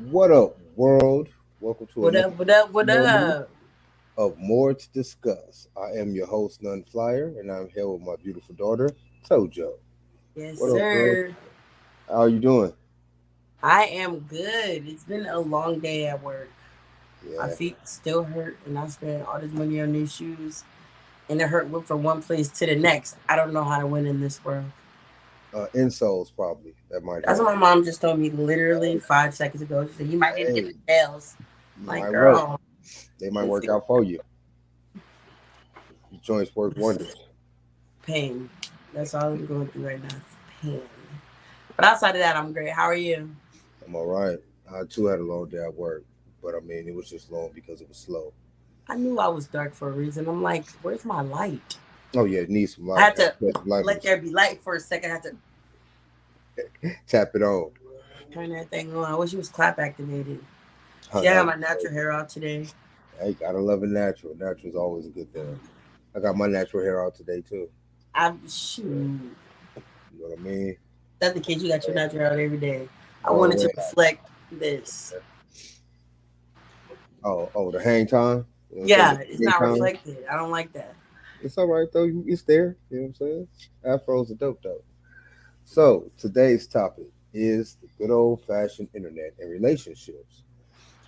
What up, world? Welcome to What another up? What up? What installment up? of More to Discuss. I am your host, None Flyer, and I'm here with my beautiful daughter, Tojo. Yes, What up, girl? sir. How are you doing? I am good. It's been a long day at work. My Yeah, feet still hurt, and I spent all this money on new shoes, and it hurt went from one place to the next. I don't know how to win in this world. insoles probably that might That's help. what my mom just told me literally 5 seconds ago. She said, "You might need to get Hey, the nails." I'm like, might work. girl, They might it's work out for you. The joints work just wonders. pain. That's all I'm going through right now. Pain. But outside of that, I'm great. How are you? I'm all right. I too had a long day at work, but I mean, it was just long because it was slow. I knew I was dark for a reason. I'm like, where's my light? Oh yeah, it needs some I light. had to Light let there be light for a second. I had to tap it on. turn that thing on. I wish it was clap activated. Oh, See, I that got was my natural crazy. hair out today. Hey, gotta love a natural. Natural is always a good thing. I got my natural hair out today too. I'm shoot. You know what I mean? That's the case. You got your natural hair out every day. I wanted to Always. reflect this. Oh, the hang time. You know what I'm saying? Yeah, it's The hang not time. reflected. I don't like that. It's all right though. It's there. You know what I'm saying? Afros are dope though. So today's topic is the good old fashioned internet and relationships.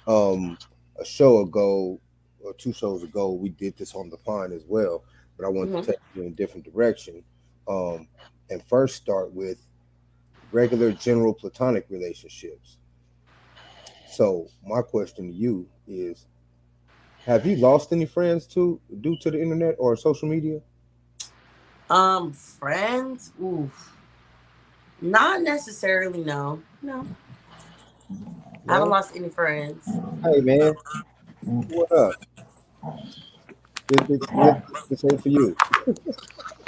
Um, a show ago or 2 shows ago, we did this on the pond as well, but I want to Hmm. take you in a different direction. Um, and first start with regular general platonic relationships. So my question to you is: have you lost any friends to due to the internet or social media? Friends. Oof. Not necessarily. No, no. I haven't No. lost any friends. Hey man, what up? This ain't for you.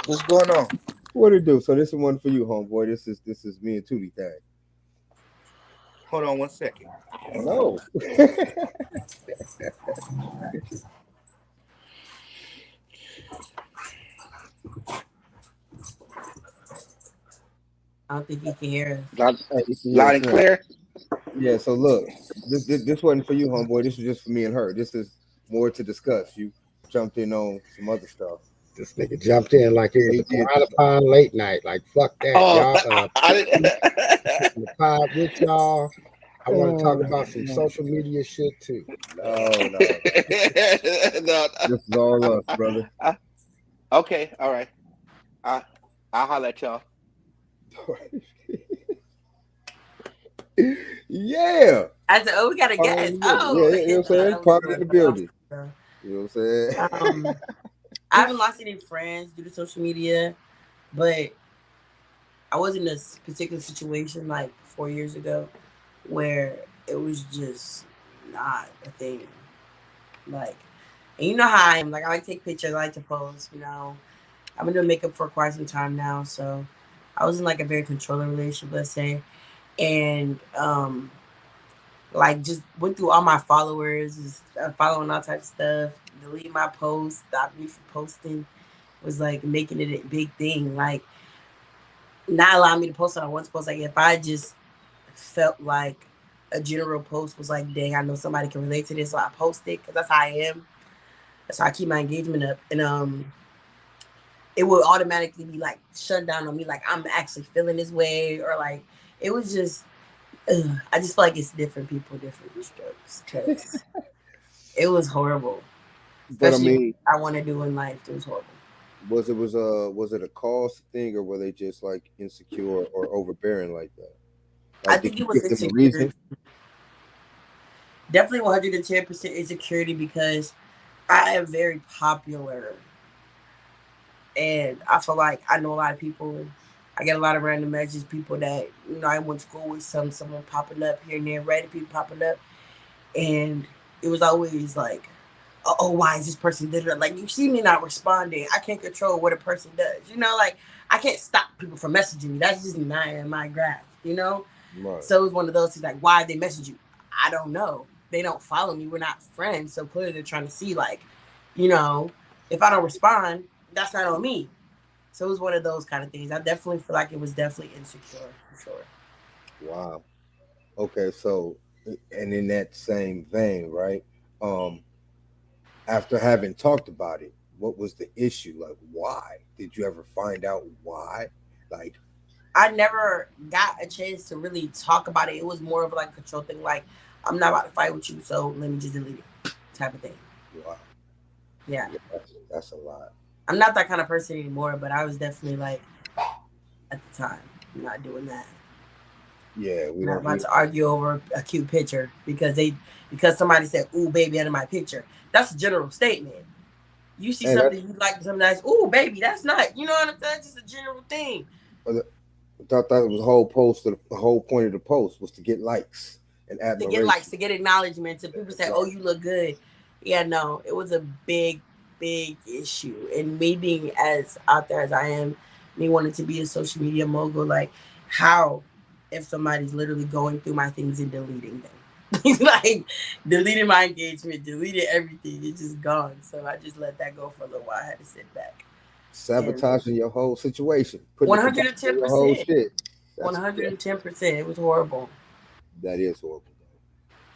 What's going on? What it do? So this is one for you, homeboy. This is me and Tootie thing. Hold on 1 second. No. I don't think you can hear us. Loud, Hey, you can hear loud us and now. clear. Yeah. So look, this wasn't for you, homeboy. This is just for me and her. This is more to discuss. You jumped in on some other stuff. This nigga jumped in like it Yeah, was he the did Piranha jump in. Pond late night. Like fuck that, Oh, y'all. I didn't. The pod with y'all. I want to talk Oh, about some social media shit too. no, no. No, This is all I, us, brother. okay, all right. I, I'll holler at y'all. Yeah. I said, "Oh, we got a Part of guest." the building. Yeah, Oh, you know what I'm no, saying? that was Part of fun. the That was building. fun. You know what I'm saying? I haven't lost any friends due to social media, but I was in this particular situation like 4 years ago where it was just not a thing. Like, and you know how I am. Like, I like to take pictures. I like to post. I've been doing makeup for quite some time now, so I was in like a very controlling relationship, let's say, and like just went through all my followers, just following all types of stuff, delete my posts, stop me from posting, was like making it a big thing. Like not allowing me to post what I want to post. Like if I just felt like a general post was like, dang, I know somebody can relate to this, so I post it because that's how I am. That's how I keep my engagement up, and it would automatically be like shut down on me, like I'm actually feeling this way, or like it was just. I just feel like it's different people, different strokes, because it was horrible. But I Especially what mean, I want to do in life. It was horrible. was it a cost thing or were they just like insecure or overbearing like that? I Like, did think you it was give them a insecurity. reason? Definitely 110% insecurity because I am very popular. And I feel like I know a lot of people. I get a lot of random messages, people that I went to school with, someone popping up here and there, random people popping up, and it was always like, oh, why is this person did it? Like, you see me not responding. I can't control what a person does. Like, I can't stop people from messaging me. That's just not in my grasp, Right. So it was one of those things like, why they message you? I don't know. They don't follow me. We're not friends. So clearly they're trying to see, like, if I don't respond, that's not on me. So it was one of those kind of things. I definitely feel like it was definitely insecure, for sure. Wow. Okay, so and in that same vein, right? After having talked about it, what was the issue? Like, why? Did you ever find out why? Like, I never got a chance to really talk about it. It was more of like a control thing. Like, I'm not about to fight with you, so let me just delete it, type of thing. wow. Yeah. That's a lot. I'm not that kind of person anymore, but I was definitely like, at the time, I'm not doing that. Yeah, we I'm don't not about to argue over a cute picture because somebody said, "Ooh, baby," under my picture. That's a general statement. You see something you like, something nice. Ooh, baby, that's not. You know what I'm saying? It's just a general thing. I thought that was the whole post. The whole point of the post was to get likes and admiration. To get likes, to get acknowledgement. To people say, "Oh, you look good." Yeah, no, it was a big issue. And me being as out there as I am, me wanting to be a social media mogul, like, how if somebody's literally going through my things and deleting them, like deleting my engagement, deleting everything, it's just gone. So I just let that go for a little while. I had to sit back. Sabotaging your whole situation. 110%. 110%. It was horrible. That is horrible.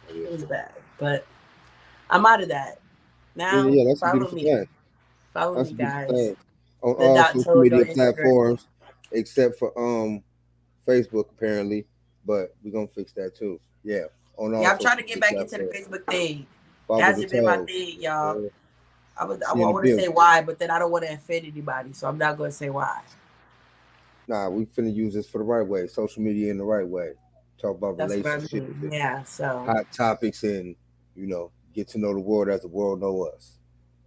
It was bad, but I'm out of that now. Yeah, that's follow me. Thing. Follow me, guys. On all social media platforms, except for Facebook apparently, but we're gonna fix that too. Yeah, on all. Yeah, I'm trying to get back into the Facebook thing. It hasn't been my thing, y'all. I want to say why, but then I don't want to offend anybody, so I'm not going to say why. Nah, we finna use this for the right way. Social media in the right way. Talk about relationships. Yeah, so hot topics and get to know the world as the world know us.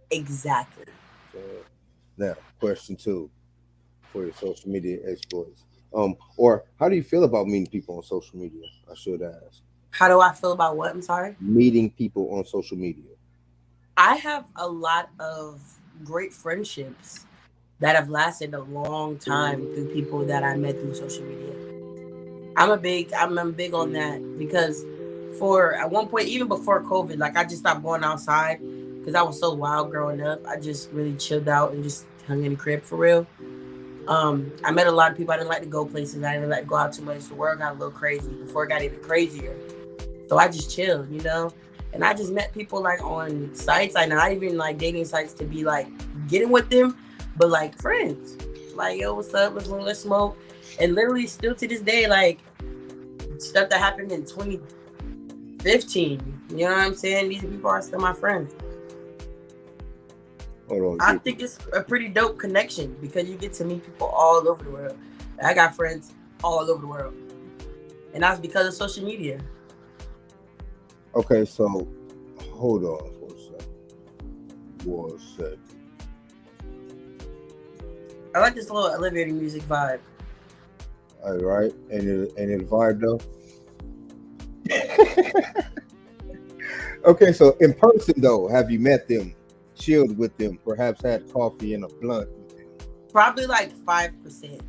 Exactly. So, now, question 2 for your social media exploits. Or how do you feel about meeting people on social media? I should ask. How do I feel about what? I'm sorry? Meeting people on social media. I have a lot of great friendships that have lasted a long time through people that I met through social media. I'm big on that because at one point, even before COVID, like I just stopped going outside because I was so wild growing up. I just really chilled out and just hung in the crib for real. I met a lot of people. I didn't like to go places. I didn't like to go out too much. The world got a little crazy before it got even crazier. So I just chilled, and I just met people like on sites, like not even like dating sites to be like getting with them, but like friends. Like, yo, what's up? Let's smoke. And literally still to this day, like stuff that happened in 2015. You know what I'm saying? These people are still my friends. Hold on. I think it's a pretty dope connection because you get to meet people all over the world. I got friends all over the world. And that's because of social media. Okay, so hold on for a second. 1 second. I like this little elevator music vibe. All right, and it vibe though. Okay, so in person though, have you met them, chilled with them, perhaps had coffee and a blunt with them? Probably like 5%.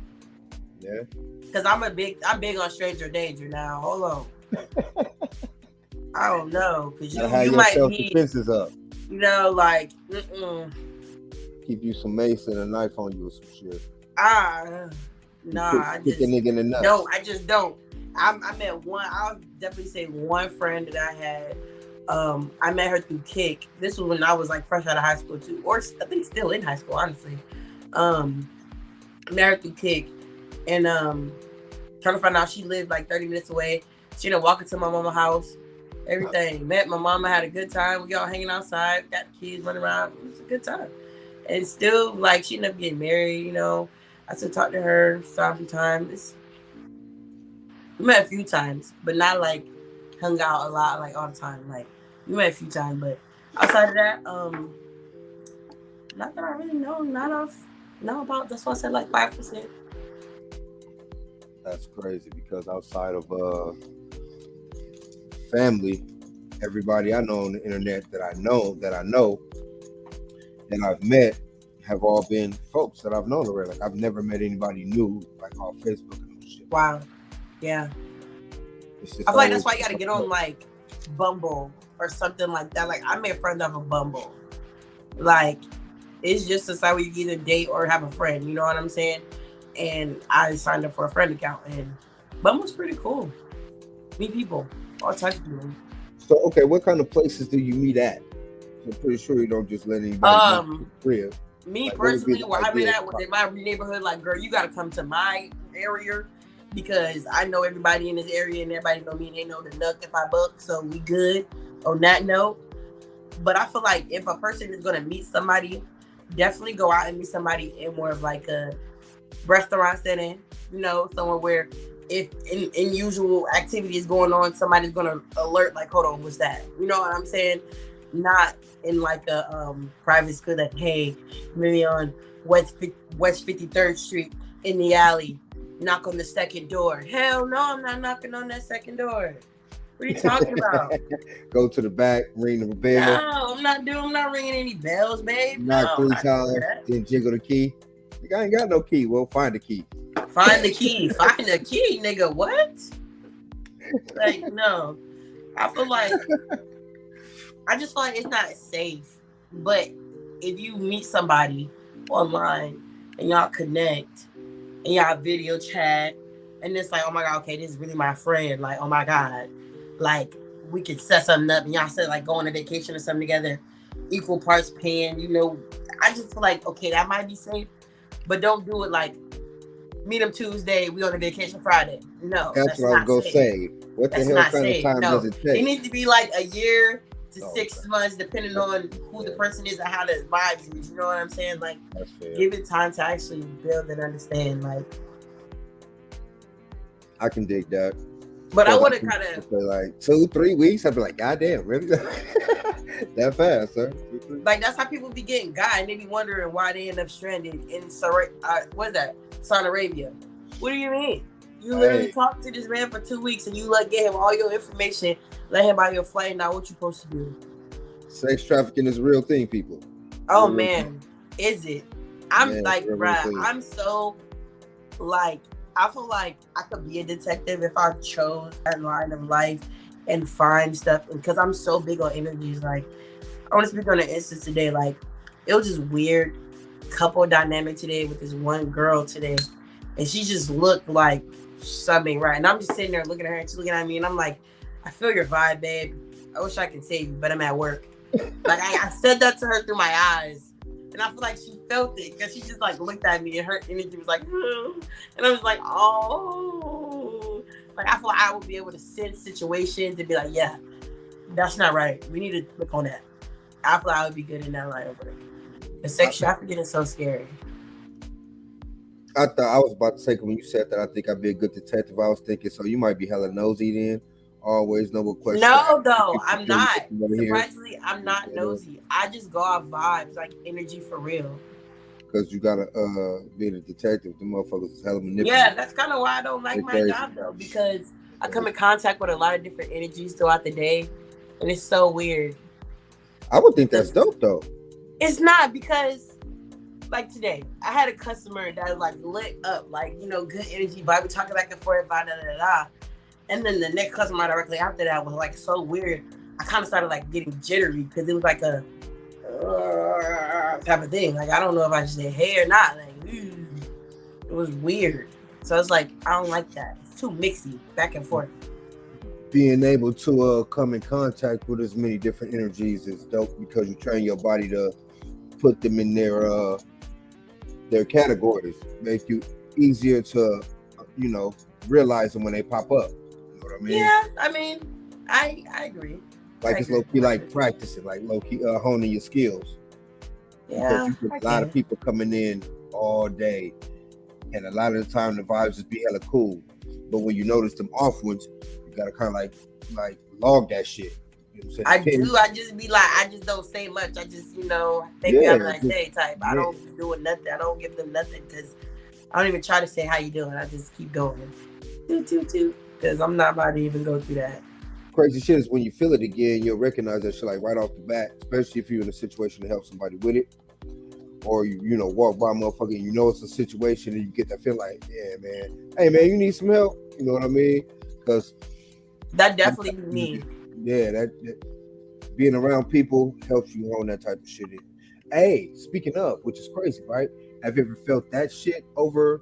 Yeah. Because I'm big on stranger danger now. Hold on. I don't know, because you might be defenses up. Like, keep you some mace and a knife on you or some shit. Nah, kick a nigga in the nuts. No, I just don't. I met one. I'll definitely say one friend that I had. I met her through Kik. This was when I was like fresh out of high school too, or I think still in high school, honestly. Met her through Kik, and trying to find out she lived like 30 minutes away. She ended up walking to my mama's house. Everything. Met my mama, had a good time. We all hanging outside, got the kids running around. It was a good time. And still, like, she ended up getting married, I still talk to her sometimes. We met a few times, but not like hung out a lot, like all the time. Like, we met a few times, but outside of that, not that I really know about. That's why I said like 5%. That's crazy because outside of family, everybody I know on the internet that I know and I've met have all been folks that I've known already. Like I've never met anybody new like on Facebook and shit. Wow. Yeah. It's just I feel like that's always why you gotta get on like Bumble or something like that. Like I made a friend off of Bumble. Like it's just a site where you can either date or have a friend. You know what I'm saying? And I signed up for a friend account, and Bumble's pretty cool. Meet people, all types of people. So okay, what kind of places do you meet at? I'm pretty sure you don't just let anybody know your crib. Me Like, what would be personally, the where I met idea? at was in my neighborhood. Like, girl, you gotta come to my area because I know everybody in this area and everybody know me and they know the nuck if I buck, so we good on that note. But I feel like if a person is gonna meet somebody, definitely go out and meet somebody in more of like a restaurant setting, you know, somewhere where if in usual activity is going on, somebody's gonna alert like, hold on, what's that? You know what I'm saying? Not in like a private school that, hey, maybe on West 53rd Street in the alley, knock on the second door. Hell no, I'm not knocking on that second door. What are you talking about? Go to the back, ring the bell, No, I'm not ringing any bells, babe. knock No, 3 I'm not doing times, that. then jiggle the key. Like, I ain't got no key. Well, find the key. Find the key. Find the key, nigga. What? Like, no. I just feel like it's not safe. But if you meet somebody online and y'all connect and y'all video chat and it's like, oh my God, okay, this is really my friend. Like, oh my God. Like, we could set something up and y'all said like go on a vacation or something together, equal parts paying, you know. I just feel like, okay, that might be safe. But don't do it like meet them Tuesday, we on a vacation Friday. No, That's what I was gonna say. What the That's hell not kind safe. of time No. does it It take? needs to be like a year to Oh, 6 okay. months, depending on who the person is and how the vibes is. You know what I'm saying? Like, That's fair. give it time to actually build and understand. Like, I can dig that. but I Because would have can kind of say like 2-3 weeks. I'd be like, God damn, really? That fast, sir? 2-3? like that's how people be getting got and they be wondering why they end up stranded in what is that? Saudi Arabia. What do you mean? You literally Hey. talk to this man for 2 weeks and you like get him all your information, let him buy your flight. Now what you supposed to do? Sex trafficking is a real thing, people. Oh Real man, is it? I'm Yeah, like, real bruh, thing. I'm so like, I feel like I could be a detective if I chose that line of life and find stuff because I'm so big on energies. Like, I want to speak on an instance today. Like, it was just weird couple dynamic today with this one girl today, and she just looked like something right. And I'm just sitting there looking at her, and she's looking at me, and I'm like, I feel your vibe, babe. I wish I could save you, but I'm at work. Like I said that to her through my eyes, and I feel like she felt it because she just like looked at me, and her energy was like, and I was like, oh, like I feel like I would be able to sense situations and be like, yeah, that's not right. We need to look on that. I feel like I would be good in that line of work. The sex trafficking is so scary. I thought I was about to say when you said that. I think I'd be a good detective. I was thinking, so you might be hella nosy then. Always know what questions. No, though, I'm not. Surprisingly, Surprisingly, I'm not nosy. I just go off vibes, like energy for real. because you gotta be a detective. The motherfuckers is hella manipulative. Yeah, that's kind of why I don't like They're my crazy. job though, because I come in contact with a lot of different energies throughout the day, and it's so weird. I would think that's dope though. It's not because, like today, I had a customer that was like lit up, like you know, good energy vibe. We talking back and forth, da da da da. And then the next customer directly after that was like so weird. I kind of started like getting jittery because it was like a type of thing. Like I don't know if I should say hey or not. Like it was weird. So it's like I don't like that. It's too mixy, back and forth. Being able to come in contact with as many different energies is dope because you train your body to put them in their categories, make you easier to realize them when they pop up. You know what I mean? Yeah, I mean, I agree. Like I it's agree. low key like practicing, like low key honing your skills. Yeah, Because you get a lot of people coming in all day, and a lot of the time the vibes just be hella cool. But when you notice them off ones, you gotta kind of like log that shit. You know what I I'm saying? do. I just be like, I just don't say much. I just, thank Yeah, you, have a nice just- day type. I don't be doing nothing. I don't give them nothing because I don't even try to say how you doing. I just keep going. Because I'm not about to even go through that. Crazy shit is when you feel it again, you'll recognize that shit like right off the bat, especially if you're in a situation to help somebody with it. Or you know, walk by a motherfucker and you know it's a situation and you get that feeling like, yeah, man, hey man, you need some help. You know what I mean? Because that definitely be me. Yeah, that being around people helps you hone that type of shit in. Hey, speaking of, which is crazy, right? Have you ever felt that shit over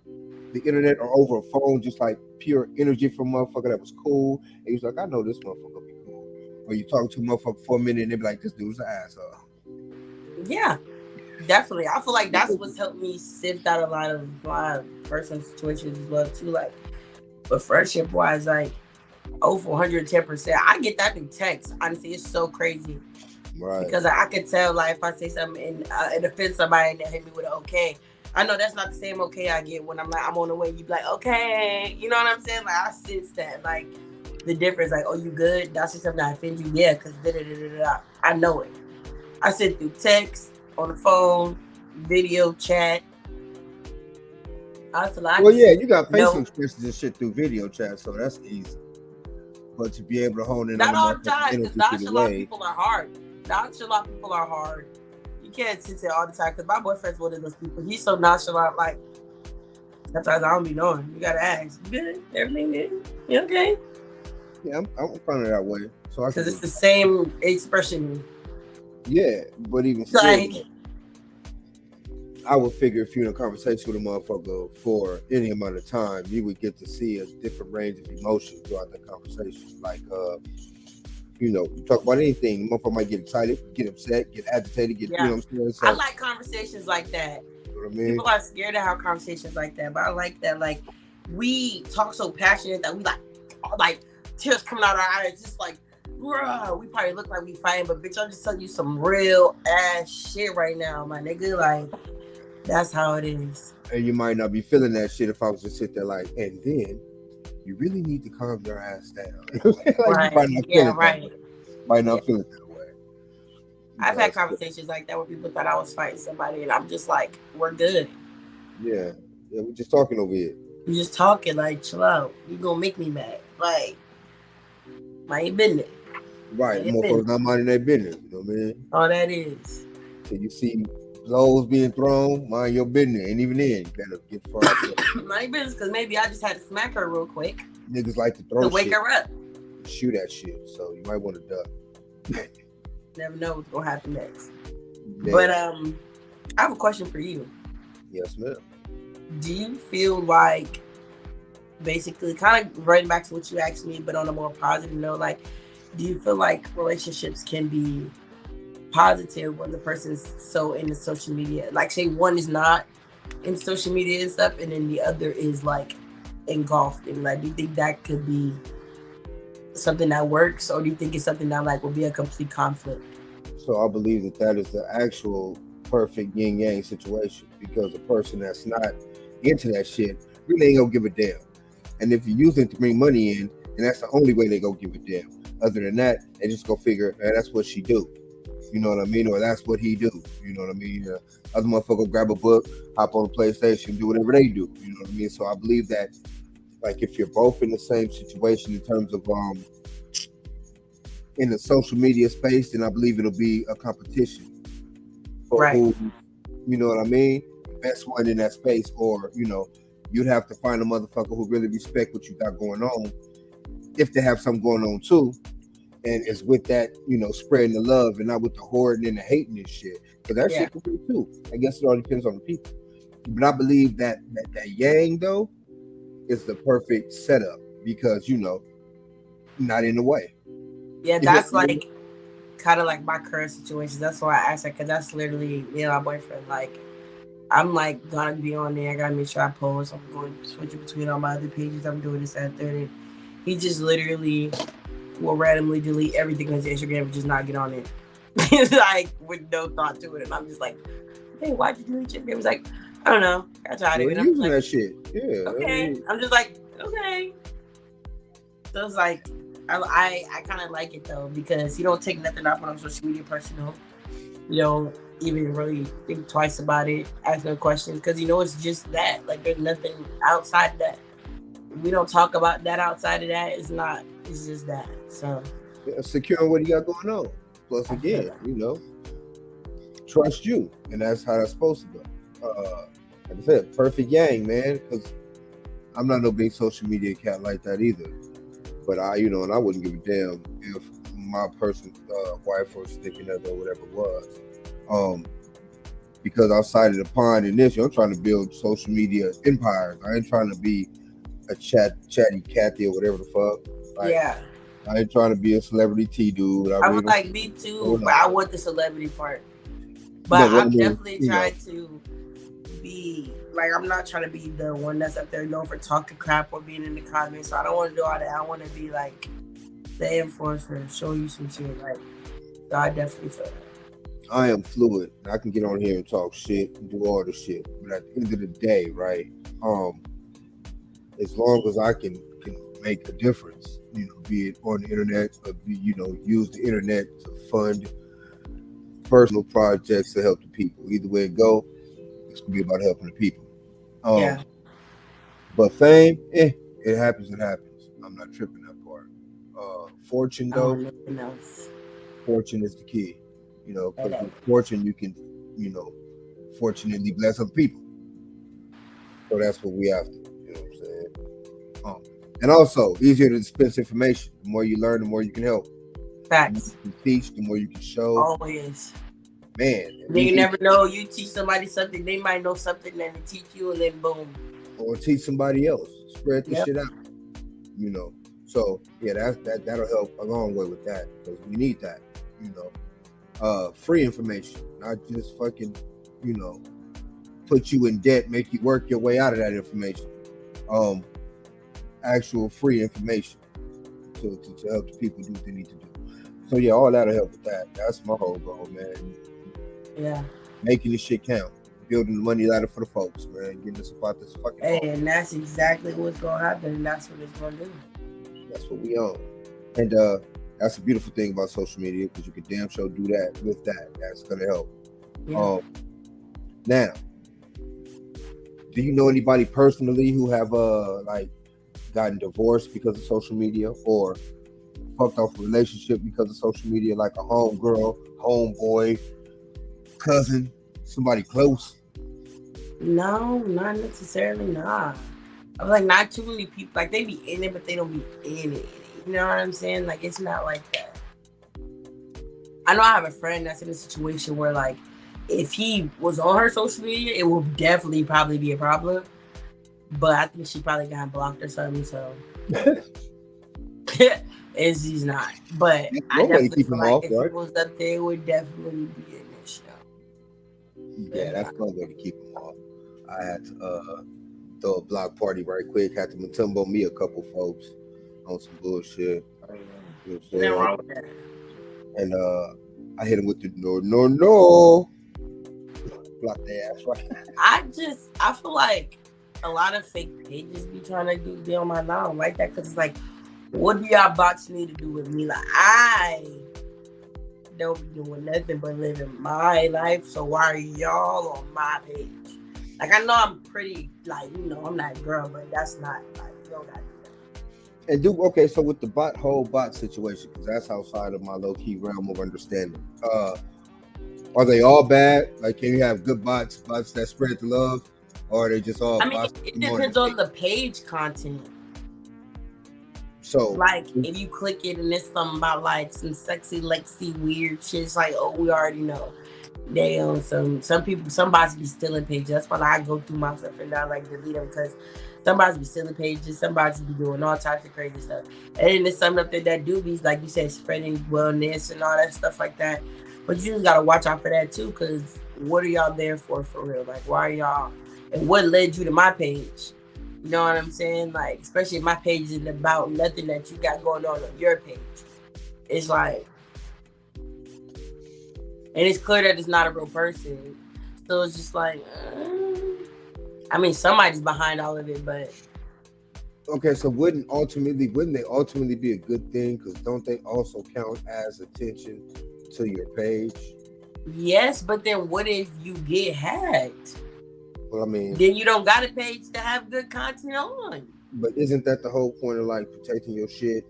the internet or over a phone, just like pure energy from a motherfucker that was cool? And he was like, I know this motherfucker be cool. Or you talk to a motherfucker for a minute and they be like, this dude's an asshole. Yeah, definitely. I feel like that's what's helped me sift out a lot of my personal situations as well too. Like, but friendship wise, like, for 110%. I get that through text. Honestly, it's so crazy. Right. Because I could tell, like, if I say something and it offends somebody and they hit me with an okay, I know that's not the same okay I get when I'm like, I'm on the way. You be like, okay. You know what I'm saying? Like, I sense that. Like, the difference, like, oh, you good? That's just something that offends you? Yeah, because da-da-da-da-da. I know it. I send through text, on the phone, video, chat. I feel like you got facial expressions and shit through video chat, so that's easy. But to be able to hone in not on all the time, because nonchalant people are hard. Nonchalant people are hard. You can't sit there all the time, because my boyfriend's one of those people. He's so nonchalant, like, sometimes I don't be knowing. You gotta ask. You good? Everything good? You okay? Yeah, I'm kind of that way. So because it's the same expression. Yeah, but even still, like, I would figure if you're in a conversation with a motherfucker for any amount of time, you would get to see a different range of emotions throughout the conversation. Like, you know, you talk about anything, the motherfucker might get excited, get upset, get agitated, you know what I'm saying? So, I like conversations like that. You know what I mean? People are scared to have conversations like that, but I like that. Like, we talk so passionate that we like tears coming out of our eyes, just like, bruh, we probably look like we fighting, but bitch, I'm just telling you some real ass shit right now, my nigga. Like, that's how it is. And you might not be feeling that shit if I was to sit there like, and then you really need to calm your ass down. Like, right. You might not feel it that way. Might not feel it that way. I've had conversations like that where people thought I was fighting somebody, and I'm just like, we're good. Yeah, we're just talking over here. We're just talking, like, chill out. You gonna make me mad. Like, mind your business. Right, motherfuckers not minding their business. You know what I mean? All that is. So you see blows being thrown, mind your business. And even then, you better get far out. Mind your business, because maybe I just had to smack her real quick. Niggas like to throw shit. To wake her up. Shoot at shit. So you might want to duck. Never know what's going to happen next. Yeah. But I have a question for you. Yes, ma'am. Do you feel like, basically, kind of running back to what you asked me, but on a more positive note, like, do you feel like relationships can be positive when the person's so into social media? Like, say one is not in social media and stuff, and then the other is like engulfed in. Like, do you think that could be something that works, or do you think it's something that like will be a complete conflict? So I believe that is the actual perfect yin yang situation, because a person that's not into that shit really ain't gonna give a damn. And if you use it to bring money in, and that's the only way they go give a damn. Other than that, they just go figure, man, that's what she do. You know what I mean? Or that's what he do. You know what I mean? Other motherfucker grab a book, hop on the PlayStation, do whatever they do. You know what I mean? So I believe that, like, if you're both in the same situation in terms of in the social media space, then I believe it'll be a competition for who, you know what I mean, best one in that space. Or, you know, you'd have to find a motherfucker who really respect what you got going on, if they have something going on too, and is with that, you know, spreading the love and not with the hoarding and the hating and shit. Because that shit can be too. I guess it all depends on the people. But I believe that yang though is the perfect setup, because, you know, not in the way. Yeah, that's like kind of like my current situation. That's why I asked her, because that's literally me and my boyfriend. Like, I'm like gonna be on there. I gotta make sure I post. I'm going switching between all my other pages. I'm doing this and third. He just literally will randomly delete everything on his Instagram and just not get on it. Like, with no thought to it. And I'm just like, hey, why'd you delete your Instagram? He's like, I don't know. I tried it. I'm using like, that shit. Yeah. Okay. I'm just like, okay. So it's like, I kind of like it though, because you don't take nothing off on social media personal. You don't even really think twice about it, ask no questions, because you know it's just that. Like, there's nothing outside that. we don't talk about that outside of that. It's not. It's just that. So Securing what you got going on. Plus, again, trust you, and that's how that's supposed to go. Like I said, perfect yang, man. Because I'm not no big social media cat like that either. But and I wouldn't give a damn if my wife or significant other or whatever it was. Because outside of the pond in this, I'm trying to build social media empires. I ain't trying to be a chatty Cathy or whatever the fuck. Like, yeah. I ain't trying to be a celebrity T dude. I would like me too, but I want the celebrity part. But I'm definitely trying to be like, I'm not trying to be the one that's up there known for talking crap or being in the comments. So I don't want to do all that. I want to be like the influencer, show you some shit. Like, so I definitely feel that. I am fluid. I can get on here and talk shit and do all the shit. But at the end of the day, right? As long as I can make a difference, be it on the internet or use the internet to fund personal projects to help the people. Either way it go, it's gonna be about helping the people. But fame, it happens. It happens. I'm not tripping that part. Fortune though, fortune is the key. Because with fortune you can, fortunately bless other people. So that's what we have to. You know what I'm saying? And also, easier to dispense information. The more you learn, the more you can help. Facts. The more you can teach, the more you can show. Always. Man. You never know. You teach somebody something, they might know something, and they teach you, and then boom. Or teach somebody else. Spread the shit out. So yeah, that'll help a long way with that because we need that. Free information, not just fucking, put you in debt, make you work your way out of that information. Actual free information to help the people do what they need to do. So yeah, all that'll help with that. That's my whole goal, man. Yeah. Making this shit count. Building the money ladder for the folks, man. Getting us about this fucking and that's exactly what's gonna happen, and that's what it's gonna do. That's what we own. And that's a beautiful thing about social media because you can damn sure do that with that. That's gonna help. Yeah. Now, do you know anybody personally who have gotten divorced because of social media or fucked off a relationship because of social media, like a homegirl, homeboy, cousin, somebody close? No, not necessarily. Nah, I'm like not too many people. Like they be in it, but they don't be in it. You know what I'm saying? Like it's not like that. I know I have a friend that's in a situation where like if he was on her social media, it will definitely probably be a problem. But I think she probably got blocked or something. So she's not. But I definitely feel like if it was up there, it would definitely be an issue. Yeah, that's one way to keep him off. I had to throw a block party right quick. Had to Matumbo me a couple folks on some bullshit. Nothing wrong with that. And I hit him with the no. Block their ass right. I feel like a lot of fake pages be trying to be on my line. I don't like that because it's like, what do y'all bots need to do with me? Like I don't be doing nothing but living my life. So why are y'all on my page? Like I know I'm pretty, like I'm not a girl, but that's not like you don't gotta do that. And okay, so with the whole bot situation, because that's outside of my low key realm of understanding. Are they all bad? Like, can you have good bots that spread the love, or are they just all? I mean, it depends on the page content. So, like, if you click it and it's something about like some sexy, Lexi, weird shit, it's like, oh, we already know. They own some people. Some bots be stealing pages. That's why I go through my stuff and I like delete them because some bots be stealing pages. Some bots be doing all types of crazy stuff. And then there's some up there that do be like you said, spreading wellness and all that stuff like that. But you just gotta watch out for that too, because what are y'all there for real? Like, why are y'all? And what led you to my page? You know what I'm saying? Like, especially if my page isn't about nothing that you got going on your page. It's like, and it's clear that it's not a real person. So it's just like, I mean, somebody's behind all of it, but. Okay, so wouldn't they ultimately be a good thing? Because don't they also count as attention to your page? Yes, but then what if you get hacked? Well, I mean, then you don't got a page to have good content on. But isn't that the whole point of like protecting your shit,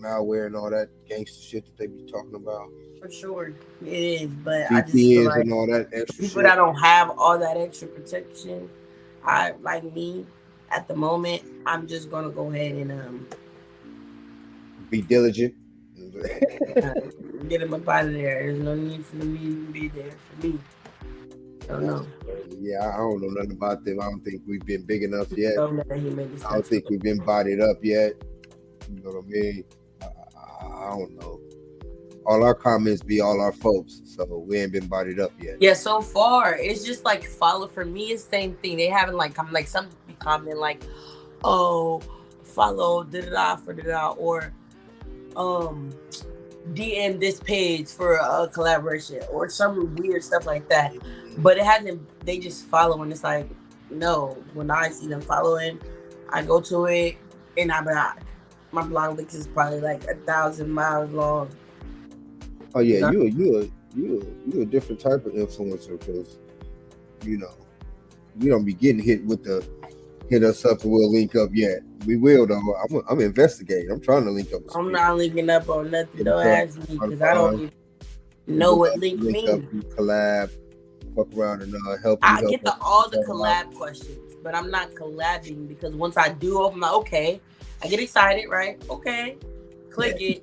malware and all that gangster shit that they be talking about? For sure, it is. But I just feel VPNs like and all that extra people shit. that don't have all that extra protection, I like me at the moment. I'm just gonna go ahead and Be diligent. get them up out of there. There's no need for them to even be there for me. I don't know. Yeah, I don't know nothing about them. I don't think we've been big enough yet. Don't let him make this I don't think we've been bodied up yet. You know what I mean? I don't know. All our comments be all our folks, so we ain't been bodied up yet. Yeah, so far it's just like follow. For me, it's same thing. They haven't like come like some be comment like, oh, follow da for da or DM this page for a collaboration or some weird stuff like that. But it hasn't. They just follow, and it's like, no. When I see them following, I go to it and I block. My blog link is probably like 1,000 miles long. Oh yeah, you a different type of influencer because you know we don't be getting hit with the hit us up and we'll link up yet. We will though. I'm investigating. I'm trying to link up. I'm not linking up on nothing. Don't ask me because I don't even know what link means. Collab, fuck around and help. I get all the collab questions, but I'm not collabing because once I do open my okay, I get excited, right? Okay, click it.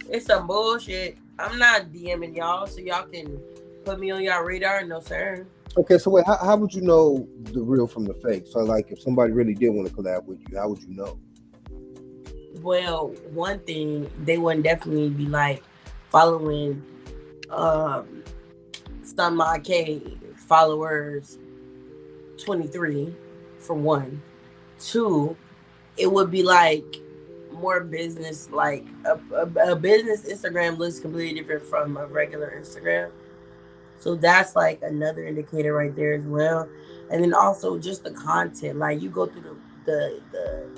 It's some bullshit. I'm not DMing y'all, so y'all can put me on y'all radar. No, sir. Okay, so wait, how would you know the real from the fake? So, like, if somebody really did want to collab with you, how would you know? Well, one thing, they wouldn't definitely be like following some K followers 23 for one. Two, it would be like more business, like a business Instagram looks completely different from a regular Instagram. So that's like another indicator right there as well. And then also just the content, like you go through the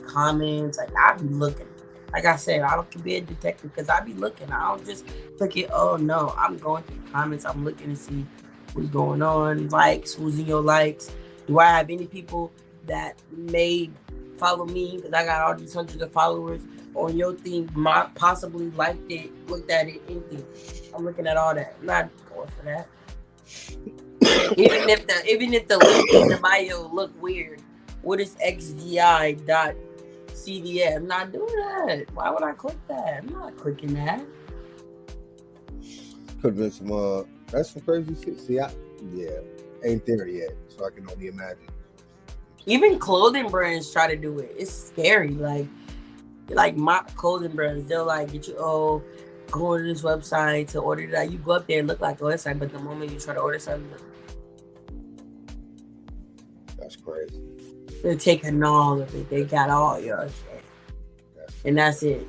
comments, like I be looking. Like I said, I can be a detective because I be looking. I don't just click it. Oh no, I'm going through the comments. I'm looking to see what's going on, likes, who's in your likes. Do I have any people that may follow me because I got all these hundreds of followers on your thing, possibly liked it, looked at it, anything. I'm looking at all that. I'm not going for that. even if the link in the bio look weird, what is xgi.cva? I'm not doing that. Why would I click that? I'm not clicking that. Could have been some that's some crazy shit. See, ain't there yet, so I can only imagine. Even clothing brands try to do it. It's scary. Like my clothing brands, they'll like get you, go to this website to order that. You go up there and look like a website, but the moment you try to order something, that's crazy. They're taking all of it. They got all your shit, and that's it.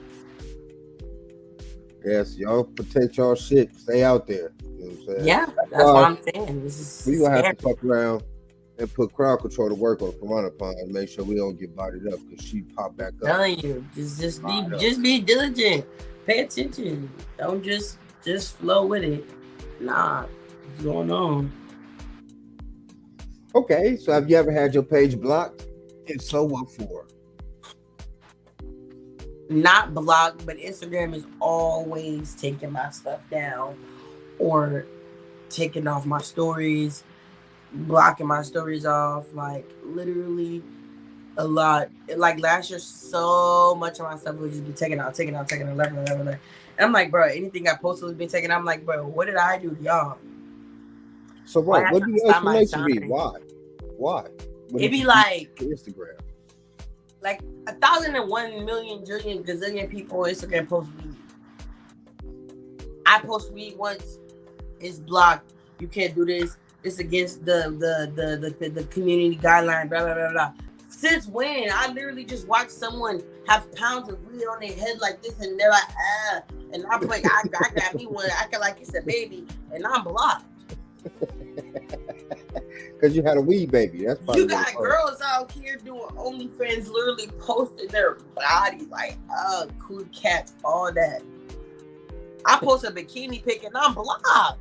Yes, y'all protect y'all shit. Stay out there. You know what I'm saying? Yeah, that's what I'm saying. This is we gonna have to fuck around and put crowd control to work on Piranha Pond and make sure we don't get bodied up because she popped back up. I'm telling you, just be diligent. Pay attention. Don't just flow with it. Nah, what's going on? Okay, so have you ever had your page blocked? If so, what for? Not blocked, but Instagram is always taking my stuff down or taking off my stories, blocking my stories off, like literally a lot. Like last year, so much of my stuff would just be taken out, left. And I'm like, bro, anything I posted was being taken. I'm like, bro, what did I do to y'all? So right, what do your explanation be? Why? It be like Instagram. Like 1,001 million jillion gazillion people on Instagram post weed. I post weed once, it's blocked. You can't do this. It's against the community guideline. Blah blah blah blah. Since when? I literally just watched someone have pounds of weed on their head like this, and they're like, and I'm like, I got me one. I feel like it's a baby, and I'm blocked. Because you had a weed baby. That's probably you got girls out here doing OnlyFans, literally posting their body like cool cats, all that. I post a bikini pic and I'm blocked.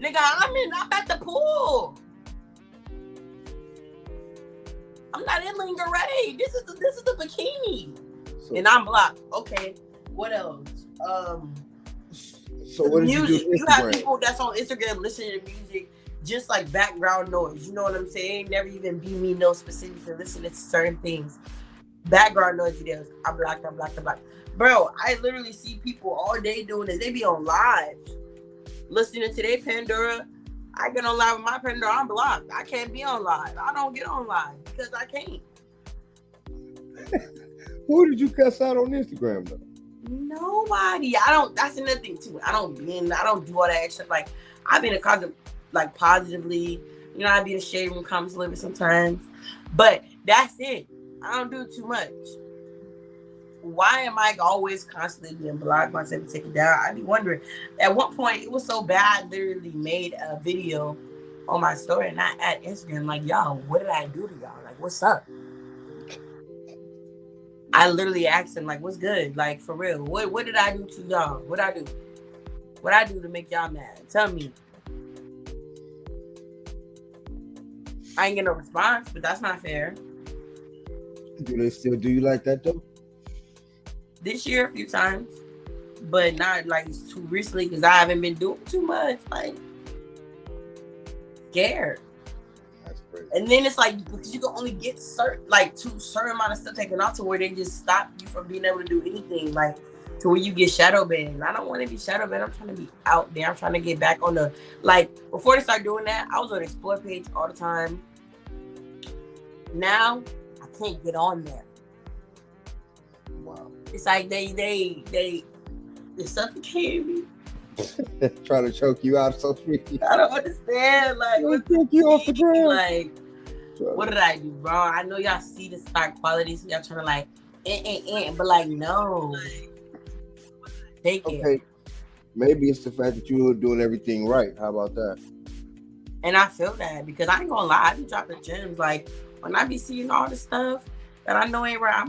Nigga, I'm at the pool. I'm not in lingerie. This is the bikini. So, And I'm blocked. Okay. What else? so what did you do Music. with You have Instagram? people that's on Instagram listening to music just like background noise. You know what I'm saying? Never even be me no specifically listening to certain things. Background noise videos. I'm blocked. Bro, I literally see people all day doing this. They be on live listening to their Pandora. I get on live with my Pandora. I'm blocked. I can't be on live. I don't get on live because I can't. Who did you cuss out on Instagram though? Nobody. I don't. That's another thing too. I don't do all that extra. Like I've been a cause like positively. You know, I be in the shade room, comments a little bit sometimes, but that's it. I don't do too much. Why am I always constantly being blocked myself and taken down? I be wondering. At one point, it was so bad. I literally made a video on my story and not at Instagram. Like, y'all, what did I do to y'all? Like, what's up? I literally asked them, like, what's good? Like, for real. What did I do to y'all? What I do? What I do to make y'all mad? Tell me. I ain't get no response, but that's not fair. Do they still do you like that though? This year, a few times, but not like too recently because I haven't been doing too much. Like, scared. That's crazy. And then it's like because you can only get certain amount of stuff taken off to where they just stop you from being able to do anything. Like to where you get shadow banned. I don't want to be shadow banned. I'm trying to be out there. I'm trying to get back on the before they start doing that. I was on the Explore page all the time. Now I can't get on there. Wow. It's like they suffocating me. Trying to choke you out of social media. I don't understand. Like, Take you off the ground. Like, what did I do, bro? I know y'all see the stock quality, so y'all trying to like, but like, no. Take it. Okay. Maybe it's the fact that you were doing everything right. How about that? And I feel that because I ain't gonna lie, I be dropping gems. Like when I be seeing all this stuff that I know ain't right, I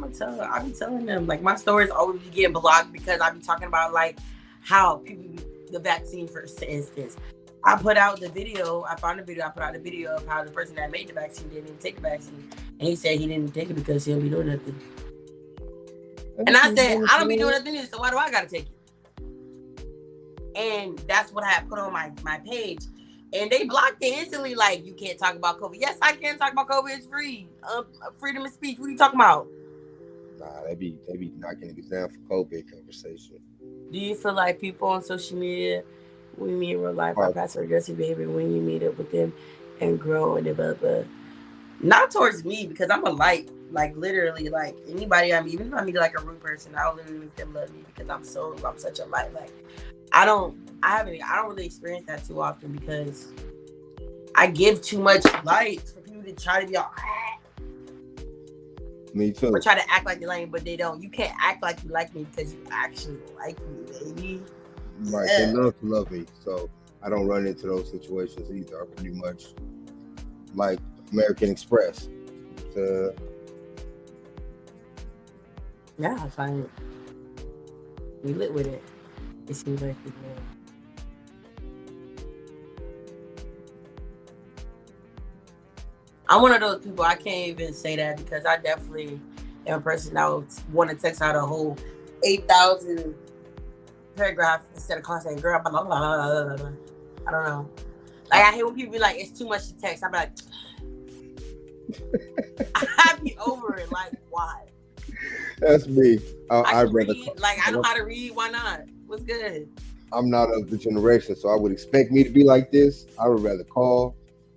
be telling them. Like my stories always be getting blocked because I be talking about like how people the vaccine, for instance. I put out the video. I put out the video of how the person that made the vaccine didn't take the vaccine, and he said he didn't take it because he don't be doing nothing. And I said I don't be doing nothing either, so why do I gotta take it? And that's what I had put on my page. And they blocked it instantly, like, you can't talk about COVID. Yes, I can talk about COVID. It's free. Freedom of speech. What are you talking about? Nah, they be knocking niggas down for COVID conversation. Do you feel like people on social media, when you meet in real life, are passive aggressive behavior when you meet up with them and grow and develop not towards me, because I'm a light, like literally, like anybody I meet, even if I meet like a rude person, I'll literally make them love me because I'm such a light. Like I don't really experience that too often because I give too much light for people to try to be all me too. or try to act like they like me, but they don't. You can't act like you like me because you actually like me, baby. Right, Yeah. they love me, so I don't run into those situations either. I'm pretty much like American Express. Yeah, I find it. We lit with it. It seems like we will. I'm one of those people, I can't even say that because I definitely am a person that would want to text out a whole 8,000 paragraph instead of constantly girl, blah, blah, blah, blah, blah, blah. I don't know. Like, I hate when people be like, it's too much to text. I be like, I be over it. Like, why? That's me. I'd rather like, I know how to read. Why not? What's good? I'm not of the generation, so I would expect me to be like this. I would rather call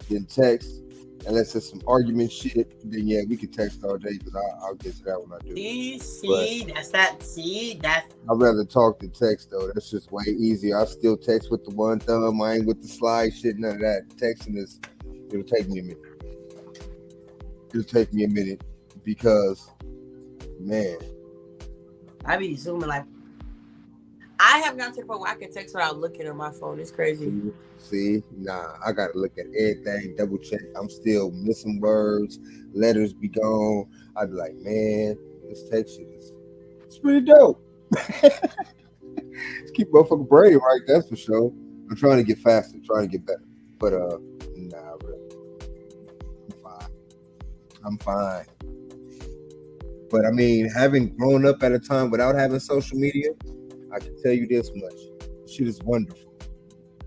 than text. Unless it's some argument shit, then yeah, we can text all day because I'll get to that when I do. I'd rather talk than text though. That's just way easier. I still text with the one thumb. I ain't with the slide shit, none of that. Texting it'll take me a minute. It'll take me a minute because, man. I be zooming like, I have gotten to the point where I can text without looking at my phone. It's crazy. See, nah, I gotta look at everything, double check. I'm still missing words, letters be gone. I'd be like, man, this text shit it's pretty dope. It's keep motherfucking brain right, that's for sure. I'm trying to get faster, trying to get better. But nah, really. I'm fine. I'm fine. But I mean, having grown up at a time without having social media, I can tell you this much: shit is wonderful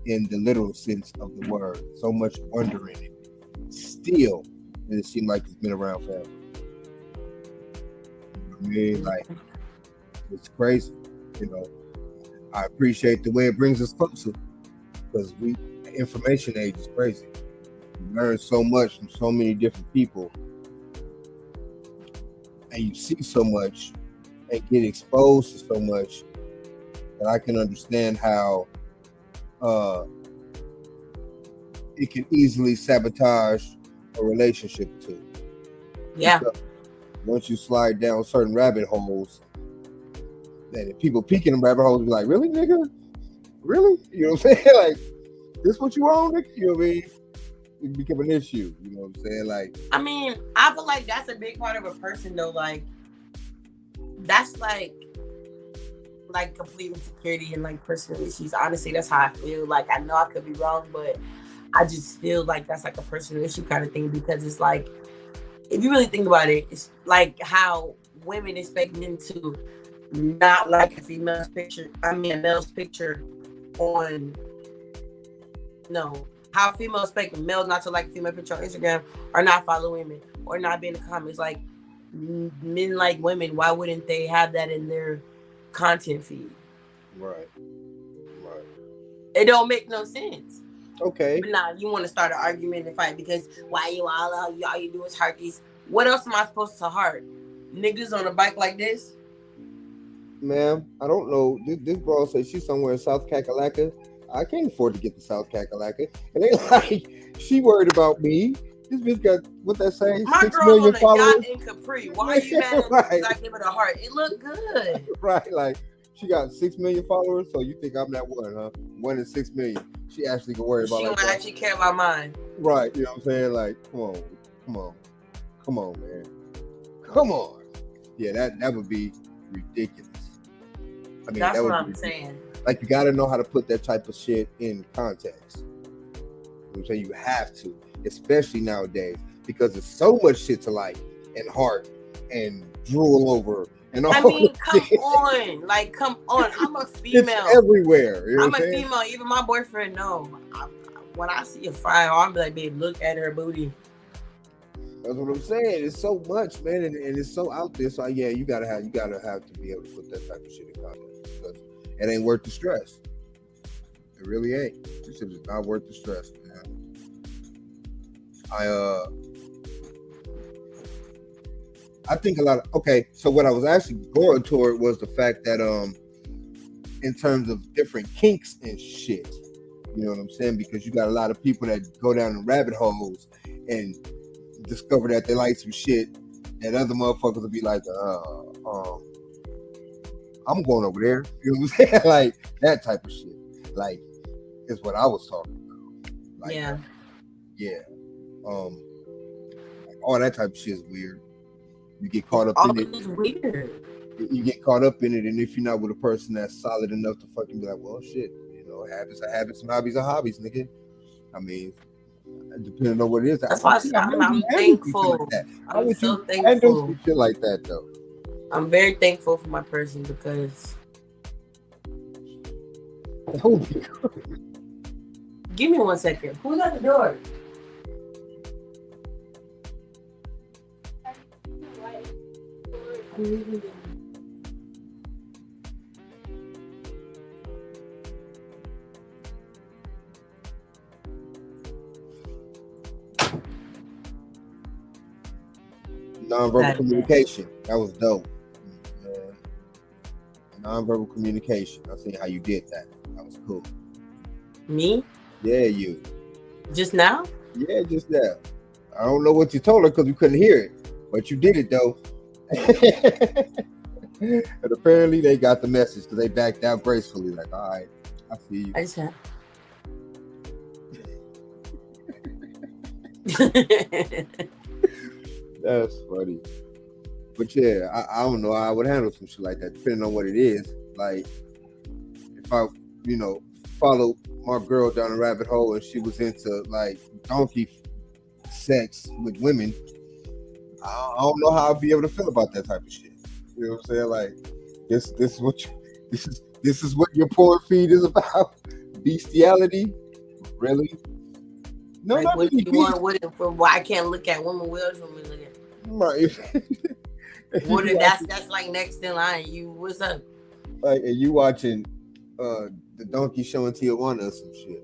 in the literal sense of the word. So much wonder in it. Still, it seems like it's been around forever. I mean, like, it's crazy. You know, I appreciate the way it brings us closer because the information age is crazy. You learn so much from so many different people, and you see so much and get exposed to so much that I can understand how it can easily sabotage a relationship too. Yeah. Because once you slide down certain rabbit holes, then people peeking in rabbit holes be like, really, nigga? Really? You know what I'm saying? Like, this what you own, nigga? You know what I mean? It become an issue. You know what I'm saying? Like, I mean, I feel like that's a big part of a person though. Like, that's like complete insecurity and like personal issues. Honestly, that's how I feel. Like, I know I could be wrong, but I just feel like that's like a personal issue kind of thing, because it's like, if you really think about it, it's like how women expect men to not like a male's picture on, no, how females expect males not to like a female picture on Instagram, or not follow women, or not be in the comments. Like, men like women, why wouldn't they have that in their content feed? right. It don't make no sense. Okay. But now you want to start an argument and fight because why you all you do is heart these. What else am I supposed to heart? Niggas on a bike like this? Ma'am, I don't know. This girl says she's somewhere in South Kakalaka. I can't afford to get to South Kakalaka. And they like, she worried about me. This bitch got, what that say? My 6 girl million on a followers. yacht in Capri. Why are you mad at me Right. because I give it a heart? It looked good. Right, like, she got 6 million followers, so you think I'm that one, huh? 1 in 6 million. She actually can worry about She like don't that. actually care about mine. Right, you know what I'm saying? Like, come on, man. Come on. Yeah, that would be ridiculous. I mean, That's that would what be I'm ridiculous. saying. Like, you got to know how to put that type of shit in context. You know what I'm saying? You have to, especially nowadays, because there's so much shit to like and heart and drool over and all. I mean, that come shit. on. Like, come on. I'm a It's female. everywhere. You know I'm what a I'm saying? female. Even my boyfriend know. When I see a fire, I'm like, babe, look at her booty. That's what I'm saying. It's so much, man, and it's so out there. So yeah, you gotta have to be able to put that type of shit in context because it ain't worth the stress. It really ain't. This shit is not worth the stress, man. I think a lot of, okay, so what I was actually going toward was the fact that in terms of different kinks and shit, you know what I'm saying? Because you got a lot of people that go down the rabbit holes and discover that they like some shit that other motherfuckers will be like, I'm going over there. You know what I'm saying? Like that type of shit. Like, is what I was talking about. Like, Yeah. Yeah. Like, all that type of shit is weird. You get caught up All in it. this is weird. You get caught up in it, and if you're not with a person that's solid enough to fucking be like, well, shit, you know, habits are habits and hobbies are hobbies, nigga. I mean, depending on what it is. That's why I'm thankful. I'm so thankful. Some shit like that, though. I'm very thankful for my person because. Holy God. Give me 1 second. Who's at the door? Nonverbal communication. That was dope. Nonverbal communication. I seen how you did that. That was cool. Me? Yeah, you. Just now? Yeah, just that. I don't know what you told her because we couldn't hear it, but you did it though. And apparently they got the message because they backed out gracefully. Like, all right, I see you. I just have. That's funny. But yeah, I don't know how I would handle some shit like that, depending on what it is. Like, if I, follow my girl down a rabbit hole and she was into like donkey sex with women, I don't know how I'd be able to feel about that type of shit. You know what I'm saying? Like this is what this is what your porn feed is about. Bestiality, really? No, Like, not what really. do you want? What if, why I can't look at women? What else women look at? Right. What if that's like next in line? You, what's up? Like, and you watching the donkey show in Tijuana or some shit.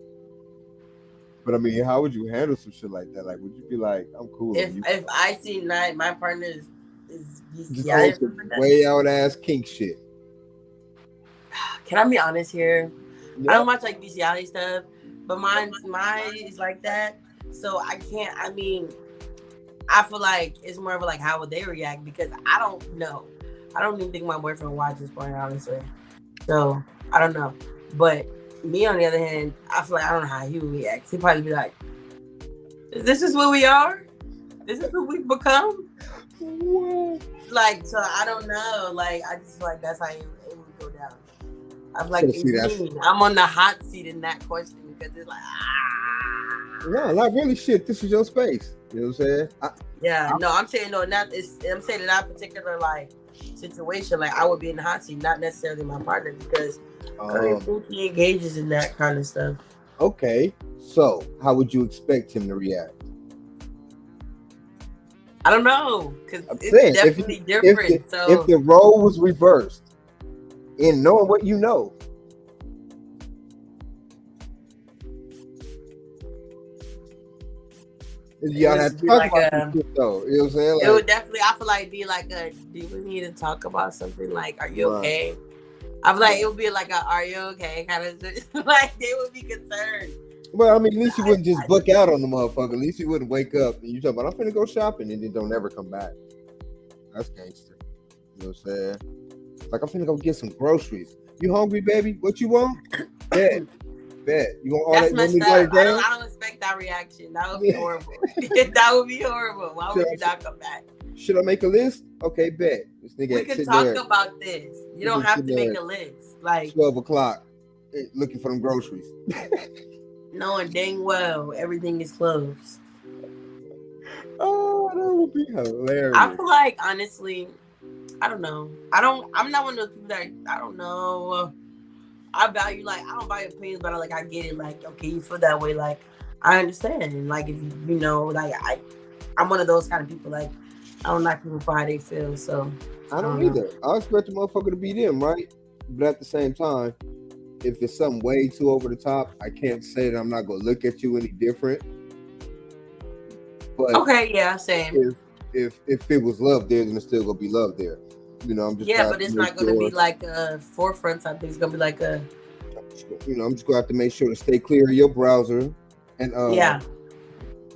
But I mean, how would you handle some shit like that? Like, would you be like, I'm cool? If I see my partner is just yeah, on some way out ass kink shit. Can I be honest here? Yeah. I don't watch like bestiality stuff, but mine is like that. So I can't. I mean, I feel like it's more of a like how would they react because I don't know. I don't even think my boyfriend watches porn, honestly. So I don't know. But me on the other hand, I feel like I don't know how he would react. He'd probably be like, "This is what we are. This is who we've become." What? Like, so I don't know. Like, I just feel like that's how it would go down. I'm like, So, see, I'm on the hot seat in that question because it's like, No, not really. Shit, this is your space. You know what I'm saying? I'm saying no, not. I'm saying in that particular like situation, like I would be in the hot seat, not necessarily my partner, because he engages in that kind of stuff. Okay, so how would you expect him to react? I don't know, because I'm it's saying, definitely different. If the role was reversed, in knowing what you know, y'all have to talk like about this shit, though. You know what I'm saying? Like, it would definitely. I feel like be like a. Do we need to talk about something? Like, are you okay? I feel like it would be like a, "Are you okay?" kind of like they would be concerned. Well, I mean, at least you wouldn't just book out on the motherfucker. At least you wouldn't wake up and you talk about, I'm finna go shopping, and then don't ever come back. That's gangster. You know what I'm saying? Like, I'm finna go get some groceries. You hungry, baby? What you want? Bet. You want all That's that? messed up. I don't expect that reaction. That would be horrible. That would be horrible. Why would you not come back? Should I make a list? Okay, bet. This nigga we can talk about this. You don't have to make a list. Like 12 o'clock, looking for them groceries. Knowing dang well everything is closed. Oh, that would be hilarious. I feel like honestly, I don't know. I'm not one of those people that I don't know. I value I don't value opinions, but I get it. Like, okay, you feel that way. Like, I understand. And like, if you know, like I'm one of those kind of people. Like, I don't like people for how they feel. So I don't either. I expect the motherfucker to be them, right? But at the same time, if it's something way too over the top, I can't say that I'm not gonna look at you any different. But okay, yeah, same. If it was love there, then it's still gonna be love there. You know, I'm just but it's not gonna be like a forefront type thing. It's gonna be like a. You know, I'm just gonna have to make sure to stay clear of your browser, and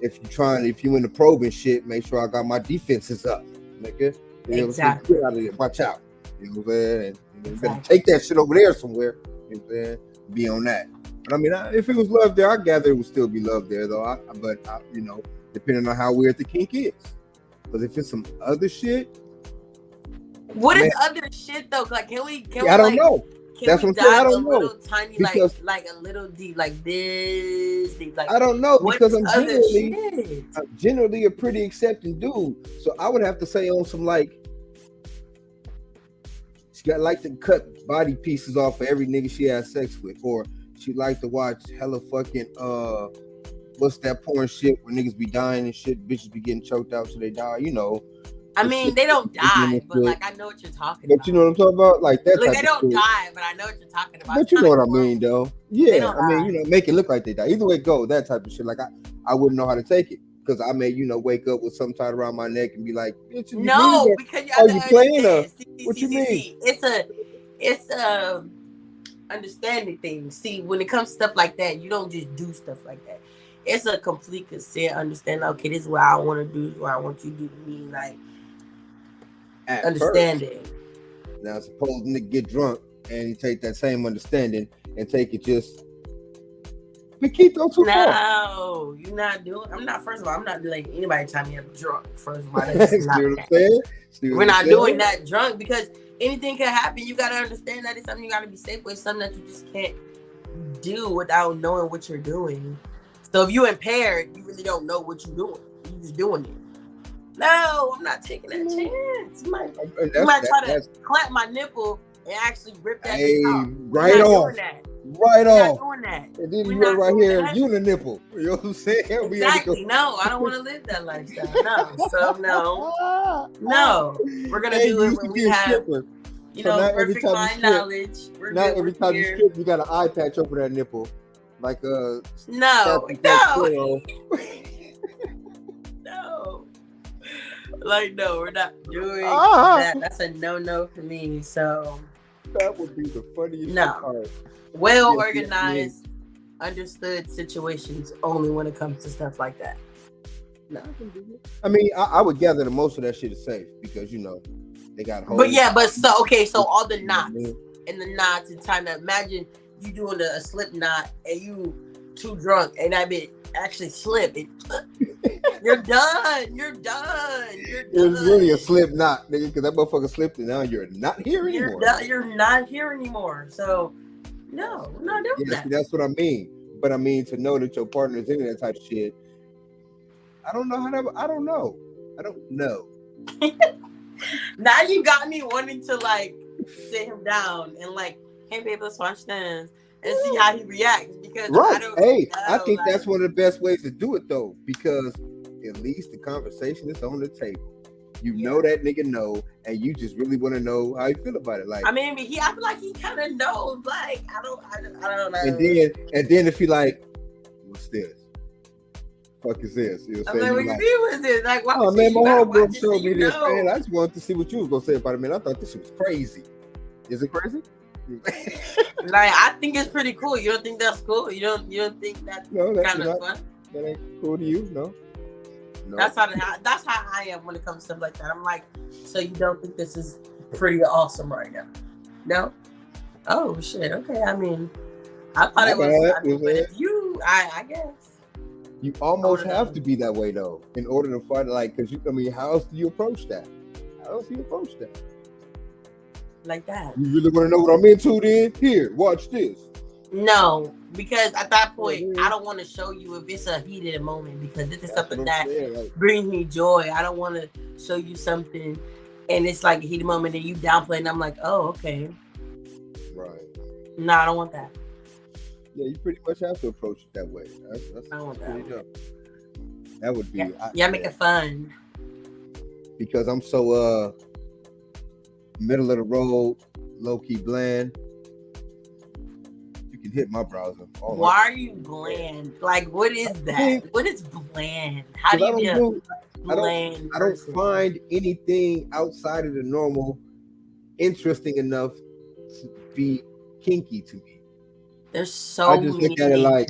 if you in the probing shit, make sure I got my defenses up, nigga. You know, exactly. Get out of there. Watch out. You know what I'm saying? And you better take that shit over there somewhere. You know what I'm saying? Be on that. But I mean, if it was love there, I gather it would still be love there, though. But you know, depending on how weird the kink is. Because if it's some other shit. What is other shit though? Like, can we? I don't know. That's what I'm saying. I don't know. Little tiny, because, like a little deep, like this deep. Like, I don't know because I'm generally a pretty accepting dude. So I would have to say on some like, she got like to cut body pieces off of every nigga she has sex with, or she like to watch hella fucking what's that porn shit where niggas be dying and shit, bitches be getting choked out so they die. You know. I mean, they don't die, but like I know what you're talking about. But you know what I'm talking about? Like that. Like they don't die, but I know what you're talking about. But you know what I mean, though. Yeah, I mean, you know, make it look like they die. Either way, go that type of shit. Like I wouldn't know how to take it because I may, you know, wake up with something tied around my neck and be like, no, because you playing? What you mean? It's a understanding thing. See, when it comes to stuff like that, you don't just do stuff like that. It's a complete consent, understand. Okay, this is what I want to do. This is what I want you to do to me, like. Understanding. Now, suppose nigga get drunk and he take that same understanding and take it just. We keep those too far. No, you're not doing. I'm not. First of all, I'm not letting anybody tell me I'm drunk. First of all, that's not we're not doing that drunk because anything can happen. You gotta understand that it's something you gotta be safe with. It's something that you just can't do without knowing what you're doing. So if you're impaired, you really don't know what you're doing. You're just doing it. No, I'm not taking that chance. You might And try to that's clamp my nipple and actually rip that hey, bitch off. right We're not off. doing that. Right We're not off. doing that. And then We're you not right doing here, that. uninipple. You know what I'm saying? We had to Exactly. No, I don't want to live that lifestyle. No. So no. go- No. We're gonna Hey, do you it used when to we be a have, stripper. you So know, now every perfect time you mind strip- knowledge. We're Now good. every We're time you here. strip, you got an eye patch over that nipple. Like No. Captain Jack No. Sparrow. No. Like no, we're not doing Ah. that. That's a no for me. So That would be the funniest No. part. well Yes, organized, understood situations only when it comes to stuff like that. No. I mean, I would gather that most of that shit is safe because you know they got holes. But yeah, so all the You know what I knots mean? and the knots and time to imagine you doing a slip knot and you too drunk and that bit actually slip. You're done. You're done. It was really a slip knot, nigga, because that motherfucker slipped and now you're not here anymore. You're not here anymore. So no, we're not doing Yeah, that. see, that's what I mean. But I mean to know that your partner's in that type of shit. I don't know how that. I don't know. Now you got me wanting to like sit him down and like, hey babe, let's watch this and see how he reacts because Right. I don't Hey, know, I think like, that's one of the best ways to do it though, because at least the conversation is on the table. You know that nigga know, and you just really want to know how you feel about it. Like, I mean, I feel like he kind of knows. Like, I don't know. and then if you like, what's this? Fuck is this? You know I'm what like, I'm what saying? you mean with this? Like, why Oh would man, you my gotta homegirl watch it showed so me you this, know? man. I just wanted to see what you was gonna say about it, man. I thought this shit was crazy. Is it crazy? Like, I think it's pretty cool. You don't think that's cool? You don't think that's No, that's kind of not. fun? That ain't cool to you, no. No. That's how I am when it comes to stuff like that. I'm like, so you don't think this is pretty awesome right now? No. Oh shit. Okay. I mean, I thought it was. Yeah, I mean, but if you, I guess. You almost I would've have done. to be that way though, in order to find like, because you. I mean, how else do you approach that? How else do you approach that? Like that. You really want to know what I'm into? Then here, watch this. No, because at that point, Mhm. I don't want to show you if it's a heated moment because this is That's something what I'm that saying, like, brings me joy. I don't want to show you something and it's like a heated moment and you downplay and I'm like, oh, okay. right. No, I don't want that. Yeah, you pretty much have to approach it that way. That's I don't want pretty that. dope. That would be. Yeah, make it fun. Because I'm so middle of the road, low key bland. You can hit my browser. All Why are you bland? Like, what is that? What is bland? How do you be a bland I don't person? find anything outside of the normal interesting enough to be kinky to me. There's so I just look at it like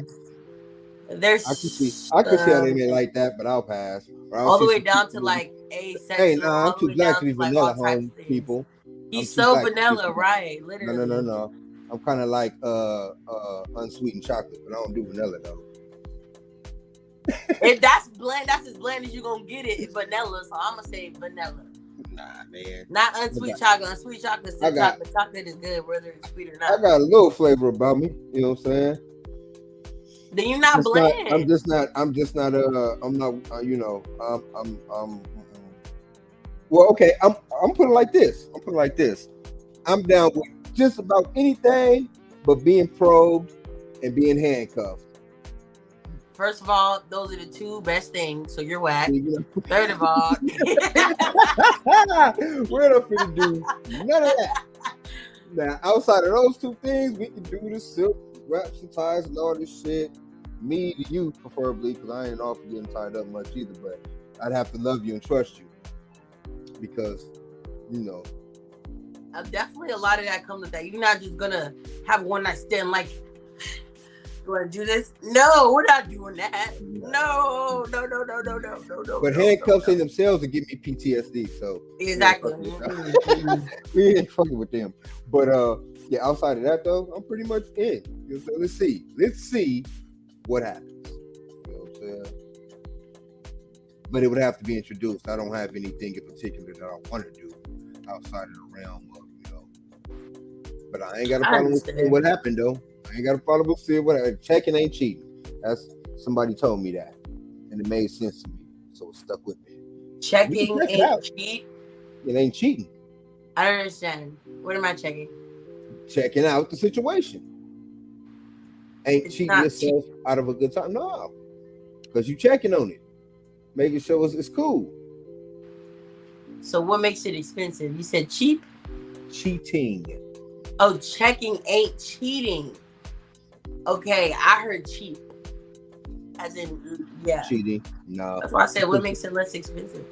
there's I can see how they may like that, but I'll pass. Or I'll all the see way some down to people- like asexual. Hey, nah, all I'm the too way black down to be like, vanilla, all types home of things. people. He's I'm too so black to be vanilla, vanilla. right? Literally. No. I'm kind of like unsweetened chocolate, but I don't do vanilla though. If that's bland, that's as bland as you're gonna get it. Vanilla, so I'm gonna say vanilla. Nah, man. Not unsweet chocolate. Unsweet chocolate is still I got- chocolate. Chocolate is good, whether it's sweet or I not. got a little flavor about me. You know what I'm saying? Then you're not bland. I'm just not. I'm not. You know. Well, okay. I'm putting it like this. I'm down with just about anything, but being probed and being handcuffed. First of all, those are the two best things. So you're whack. You know? Third of all, We're not finna do none of that. Now, outside of those two things, we can do the silk wraps and ties and all this shit. Me to you, preferably, because I ain't off getting tied up much either. But I'd have to love you and trust you because, you know. definitely a lot of that comes with that. You're not just gonna have one night stand like, you wanna do this? No, we're not doing that. No. But handcuffs in themselves will give me PTSD. So Exactly. we ain't fucking with them. But yeah, outside of that though, I'm pretty much in. You know, so let's see what happens. You know what I'm saying? But it would have to be introduced. I don't have anything in particular that I want to do outside of the realm of, you know. But I ain't got a problem with seeing what happened though. I ain't got a problem with seeing what happened. Checking ain't cheating. That's somebody told me that, and it made sense to me, so it stuck with me. Checking check it ain't out. cheat. It ain't cheating. I don't understand. What am I checking? Checking out the situation. Ain't It's cheating not yourself out of a good time. No, because you checking on it, making sure it's cool. So what makes it expensive? You said cheap? Cheating. Oh, checking ain't cheating. Okay, I heard cheap. As in, yeah. Cheating. No. That's why I said what makes it less expensive.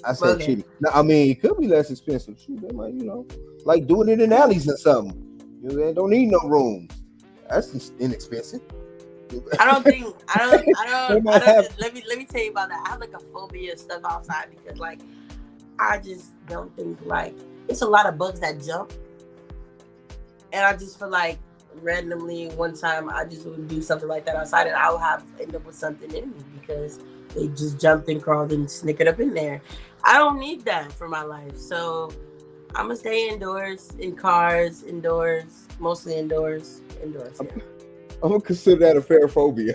I said Okay. cheating. No, I mean it could be less expensive. Shoot, they might, like doing it in alleys or something. They don't need no rooms. That's inexpensive. I don't. They might have- Let me tell you about that. I have like a phobia of stuff outside because like I just don't think like it's a lot of bugs that jump, and I just feel like randomly one time I just would do something like that outside, and I would end up with something in me because they just jumped and crawled and snickered up in there. I don't need that for my life, so I'm gonna stay indoors, in cars, indoors, mostly indoors. Yeah. I'm gonna consider that a fair phobia.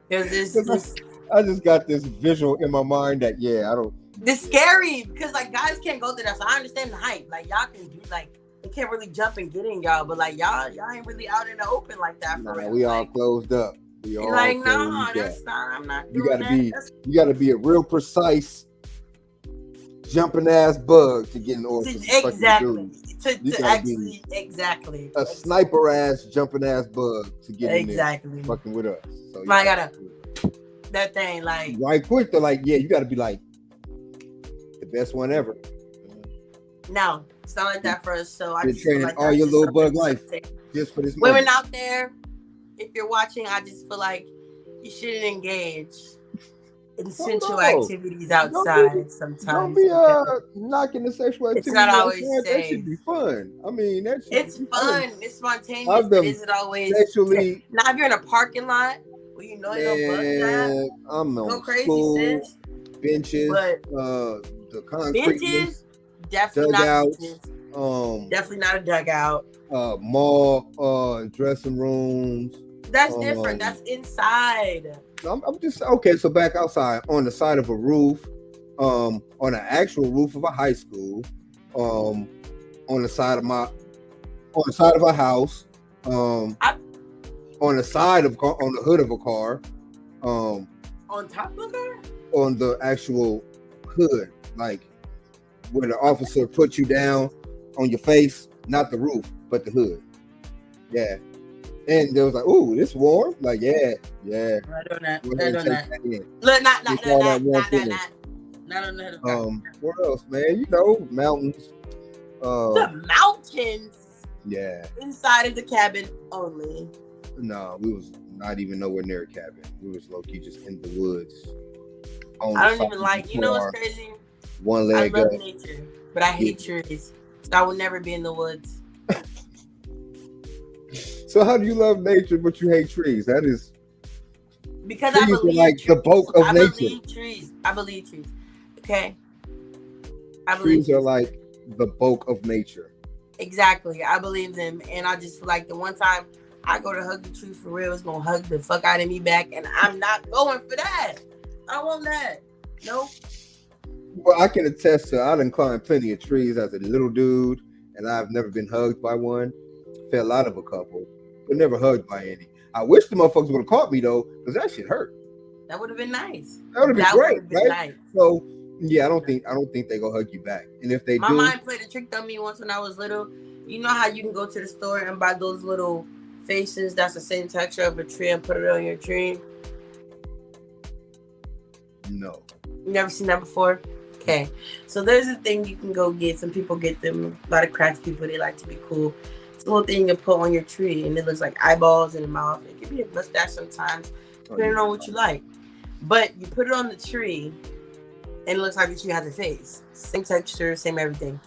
Because this I just got this visual in my mind that I don't. it's scary because like guys can't go through that. So I understand the hype. Like y'all can do like they can't really jump and get in y'all, but like y'all ain't really out in the open like that. For real. We all like, closed up. We all like no, closed up. that's not. I'm not. You doing gotta that. you gotta be a real precise jumping ass bug to get in order. Exactly. You To gotta actually exactly a sniper ass jumping ass bug to get in there fucking with us. So I gotta that thing like right quick. They're like, you gotta be like the best one ever. no, it's not like that for us. So I Been just feel training like all that's your just little bug something life just for this women moment. out there, if you're watching, I just feel like you shouldn't engage in sensual activities outside sometimes. Don't be knocking the sexual activity. It's not always outside. That should safe. be fun. I mean, It's fun. It's spontaneous. I've But done is it always sexually? Now, if you're in a parking lot where you know no bugs at, I'm go on crazy, school sis. benches, But the concrete benches, definitely dugouts, not benches. Definitely not a dugout. mall, dressing rooms. That's different. That's inside. I'm just okay. So back outside on the side of a roof, on an actual roof of a high school, on the side of a house, on the side of on the hood of a car, on top of the car, on the actual hood, like where the officer put you down on your face, not the roof, but the hood. Yeah. And they was like, "Ooh, it's warm." Like, yeah. Right on that. Look, Not on that. What else, man? Mountains. The mountains. Yeah. Inside of the cabin only. No, we was not even nowhere near a cabin. We was low key just in the woods. I don't even like. You know what's crazy? One leg I love up. nature, but I hate trees. So I will never be in the woods. So how do you love nature but you hate trees? That is because I believe like trees. the bulk of nature. I believe trees. Okay. Trees are like the bulk of nature. Exactly. I believe them. And I just feel like the one time I go to hug the tree for real, it's gonna hug the fuck out of me back. And I'm not going for that. I want that. Nope. Well, I can attest to I done climbed plenty of trees as a little dude, and I've never been hugged by one. Fell out of a couple, but never hugged by any. I wish the motherfuckers would have caught me though, because that shit hurt. That would have been nice. That would have been great, right? Nice. So yeah, I don't think they gonna hug you back. And if they My do, mind played a trick on me once when I was little. You know how you can go to the store and buy those little faces that's the same texture of a tree and put it on your tree? No. You never seen that before? Okay. So there's a thing you can go get. Some people get them. A lot of crafts people, they like to be cool. It's a little thing you can put on your tree and it looks like eyeballs and a mouth. It can be a mustache sometimes, depending on what you like. But you put it on the tree and it looks like the tree has a face. Same texture, same everything.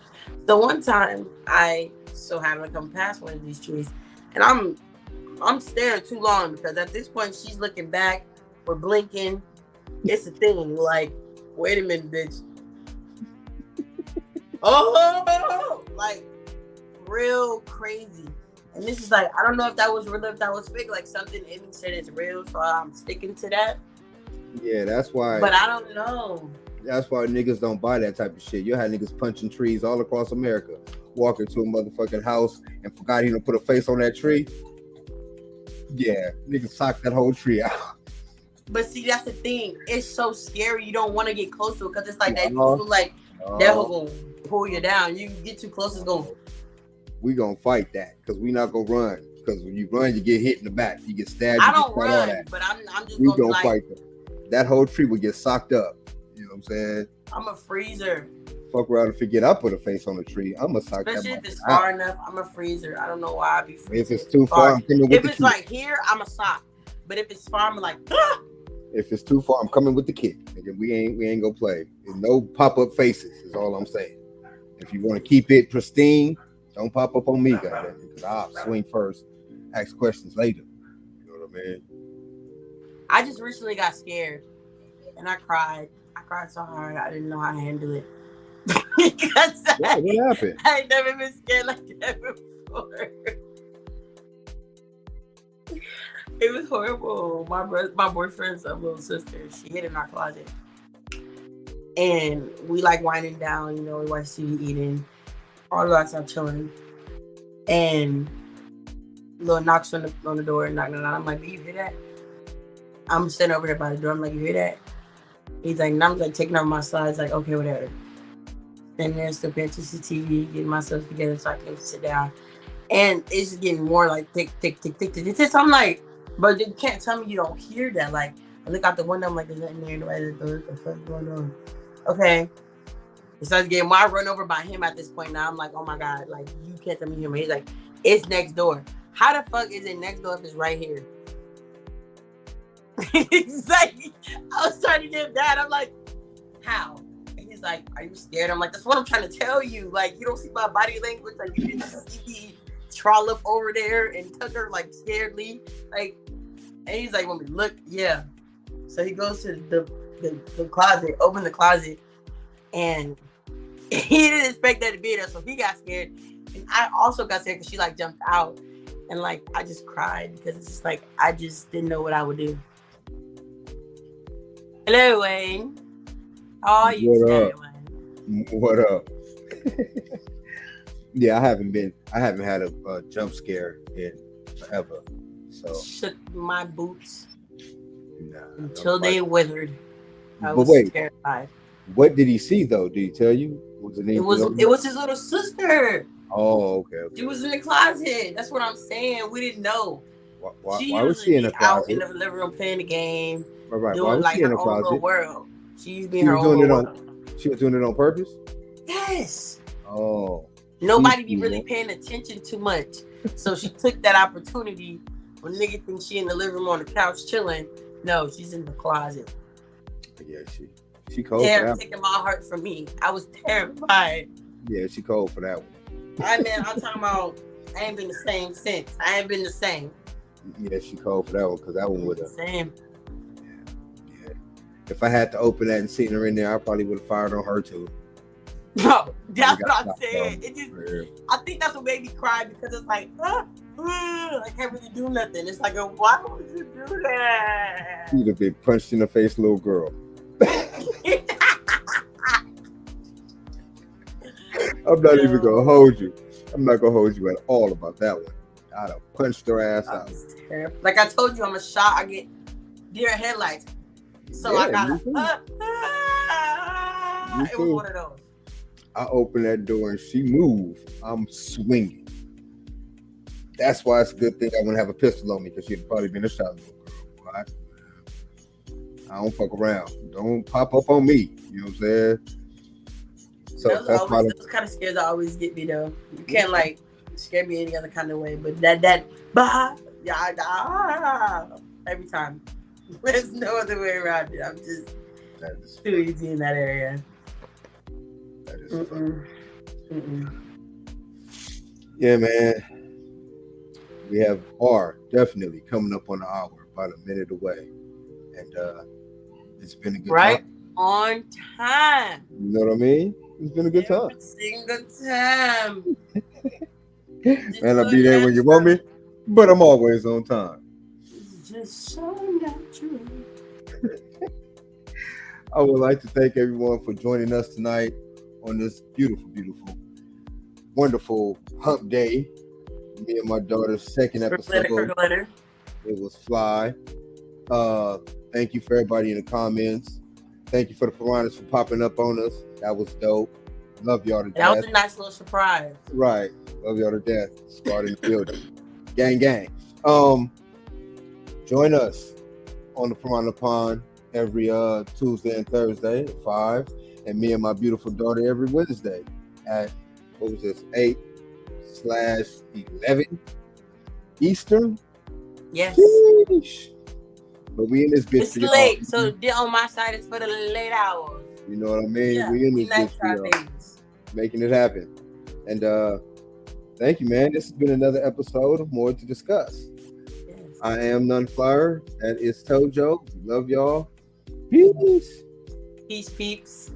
So one time I so happened to come past one of these trees and I'm staring too long because at this point she's looking back, we're blinking. It's a thing, like, wait a minute, bitch. Oh, like real crazy. And this is like, I don't know if that was real or if that was fake. Like something in me said it's real, so I'm sticking to that. Yeah, that's why. But I don't know. That's why niggas don't buy that type of shit. You had niggas punching trees all across America, walking to a motherfucking house and forgot he done put a face on that tree. Yeah, niggas socked that whole tree out. But see, that's the thing. It's so scary. You don't want to get close to it because it's like that. You Uh-huh. feel like that whole gonna pull you down. You get too close, it's gonna. We gonna fight that because we not gonna run. Because when you run, you get hit in the back. You get stabbed. I you don't get shot, all run, that. but I'm just We gonna be gonna like, fight them. That whole tree would get socked up. You know what I'm saying? I'm a freezer. Fuck around and forget I put a face on the tree. I'm gonna sock Especially that if it's motherfucker out. far enough, I'm a freezer. I don't know why I be freezing. If it's too far, I'm coming with If the it's kick. like here, I'm a sock. But if it's far, I'm like, ah! If it's too far, I'm coming with the kick. Nigga, we ain't gonna play. There's no pop up faces. Is all I'm saying. If you want to keep it pristine, don't pop up on me, goddamn, because I'll swing first, ask questions later. You know what I mean? I just recently got scared and I cried. I cried so hard I didn't know how to handle it. Because Yeah, what happened? I ain't never been scared like that before. It was horrible. My boyfriend's little sister, she hid in our closet. And we like winding down, you know, we watch TV eating. All of us are chilling. And little knocks on the door, knocking it out. I'm like, do you hear that? I'm sitting over here by the door. I'm like, you hear that? He's like, and I'm like taking off my slides, like, okay, whatever. And then still paying attention to TV, getting myself together so I can sit down. And it's just getting more like tick, tick, tick, tick, tick, tick, tick. So I'm like, but you can't tell me you don't hear that. Like, I look out the window, I'm like, there's nothing there. Nobody at the door. What the fuck going on? Okay. It starts getting more. I run over by him at this point now. I'm like, oh my God, like, you can't tell me him. He's like, it's next door. How the fuck is it next door if it's right here? He's like, I was trying to get that. I'm like, how? And he's like, are you scared? I'm like, that's what I'm trying to tell you. Like, you don't see my body language. Like, you didn't see me trollop over there and tuck her like scaredly. Like, and he's like, when we look, yeah. So he goes to the closet, open the closet, and he didn't expect that to be there, so he got scared. And I also got scared because she like jumped out, and like I just cried because it's just like I just didn't know what I would do. Hello, Wayne. How are you What today, up? Wayne? What up? Yeah, I haven't had a jump scare in forever. So Shook my boots nah, until they withered. I But was wait. terrified. What did he see though? Did he tell you? Was It was his little sister. Oh, okay. She was in the closet. That's what I'm saying. We didn't know. Why was she in the be out in closet? the living room playing the game, Right. Why doing was like she in her the own little closet? world. She's being She her was own doing it little on. world. She was doing it on purpose. Yes. Oh. Nobody be She- really paying attention too much. So she took that opportunity when nigga think she in the living room on the couch chilling. No, she's in the closet. Yeah, she cold for that. Damn, One. taking my heart from me. I was terrified. Yeah, she cold for that one. I'm talking about I ain't been the same since. I ain't been the same. Yeah, she cold for that one because that one would have. Same. Yeah. If I had to open that and seen her in there, I probably would have fired on her too. No, that's got what I'm knocked saying. out. It just, For real. I think that's what made me cry because it's like, I can't really do nothing. It's like, why would you do that? She'd have been punched in the face, little girl. I'm not even gonna hold you. I'm not gonna hold you at all about that one. I'd have punched her ass out. Like I told you, I'm a shot. I get deer headlights, so I Yeah, got me too. Me it was too. one of those. I open that door and she moved. I'm swinging. That's why it's a good thing I wouldn't have a pistol on me because she'd probably been a shot, little girl. Right? I don't fuck around. Don't pop up on me. You know what I'm saying? So that's why. Those kind of scares that always get me though. You can't like scare me any other kind of way, but that every time. There's no other way around it. I'm just That is, too easy in that area. that is Mm-mm. Yeah, man. We have definitely coming up on the hour, about a minute away. And it's been a good Right time. on time. You know what I mean? It's been a good time. Every single time. And I'll be there when you want me, but I'm always on time. It's just so natural. I would like to thank everyone for joining us tonight on this beautiful, beautiful, wonderful hump day. Me and my daughter's second episode. Glitter. It was fly. Thank you for everybody in the comments. Thank you for the piranhas for popping up on us. That was dope. Love y'all to That death. was a nice little surprise. Right. Love y'all to death. Squad in the building. Gang, gang. Join us on the Piranha Pond every Tuesday and Thursday at 5. And me and my beautiful daughter every Wednesday at, 8/11 Eastern? Yes. Sheesh. But we in this bitch It's for y'all. late, so on my side it's for the late hours. You know what I mean? Yeah, we in this night bitch for time y'all. babies. Making it happen. And thank you, man. This has been another episode of More to Discuss. Yes. I am None Flyer. That is Tojo. Love y'all. Peace. Peace, peeps.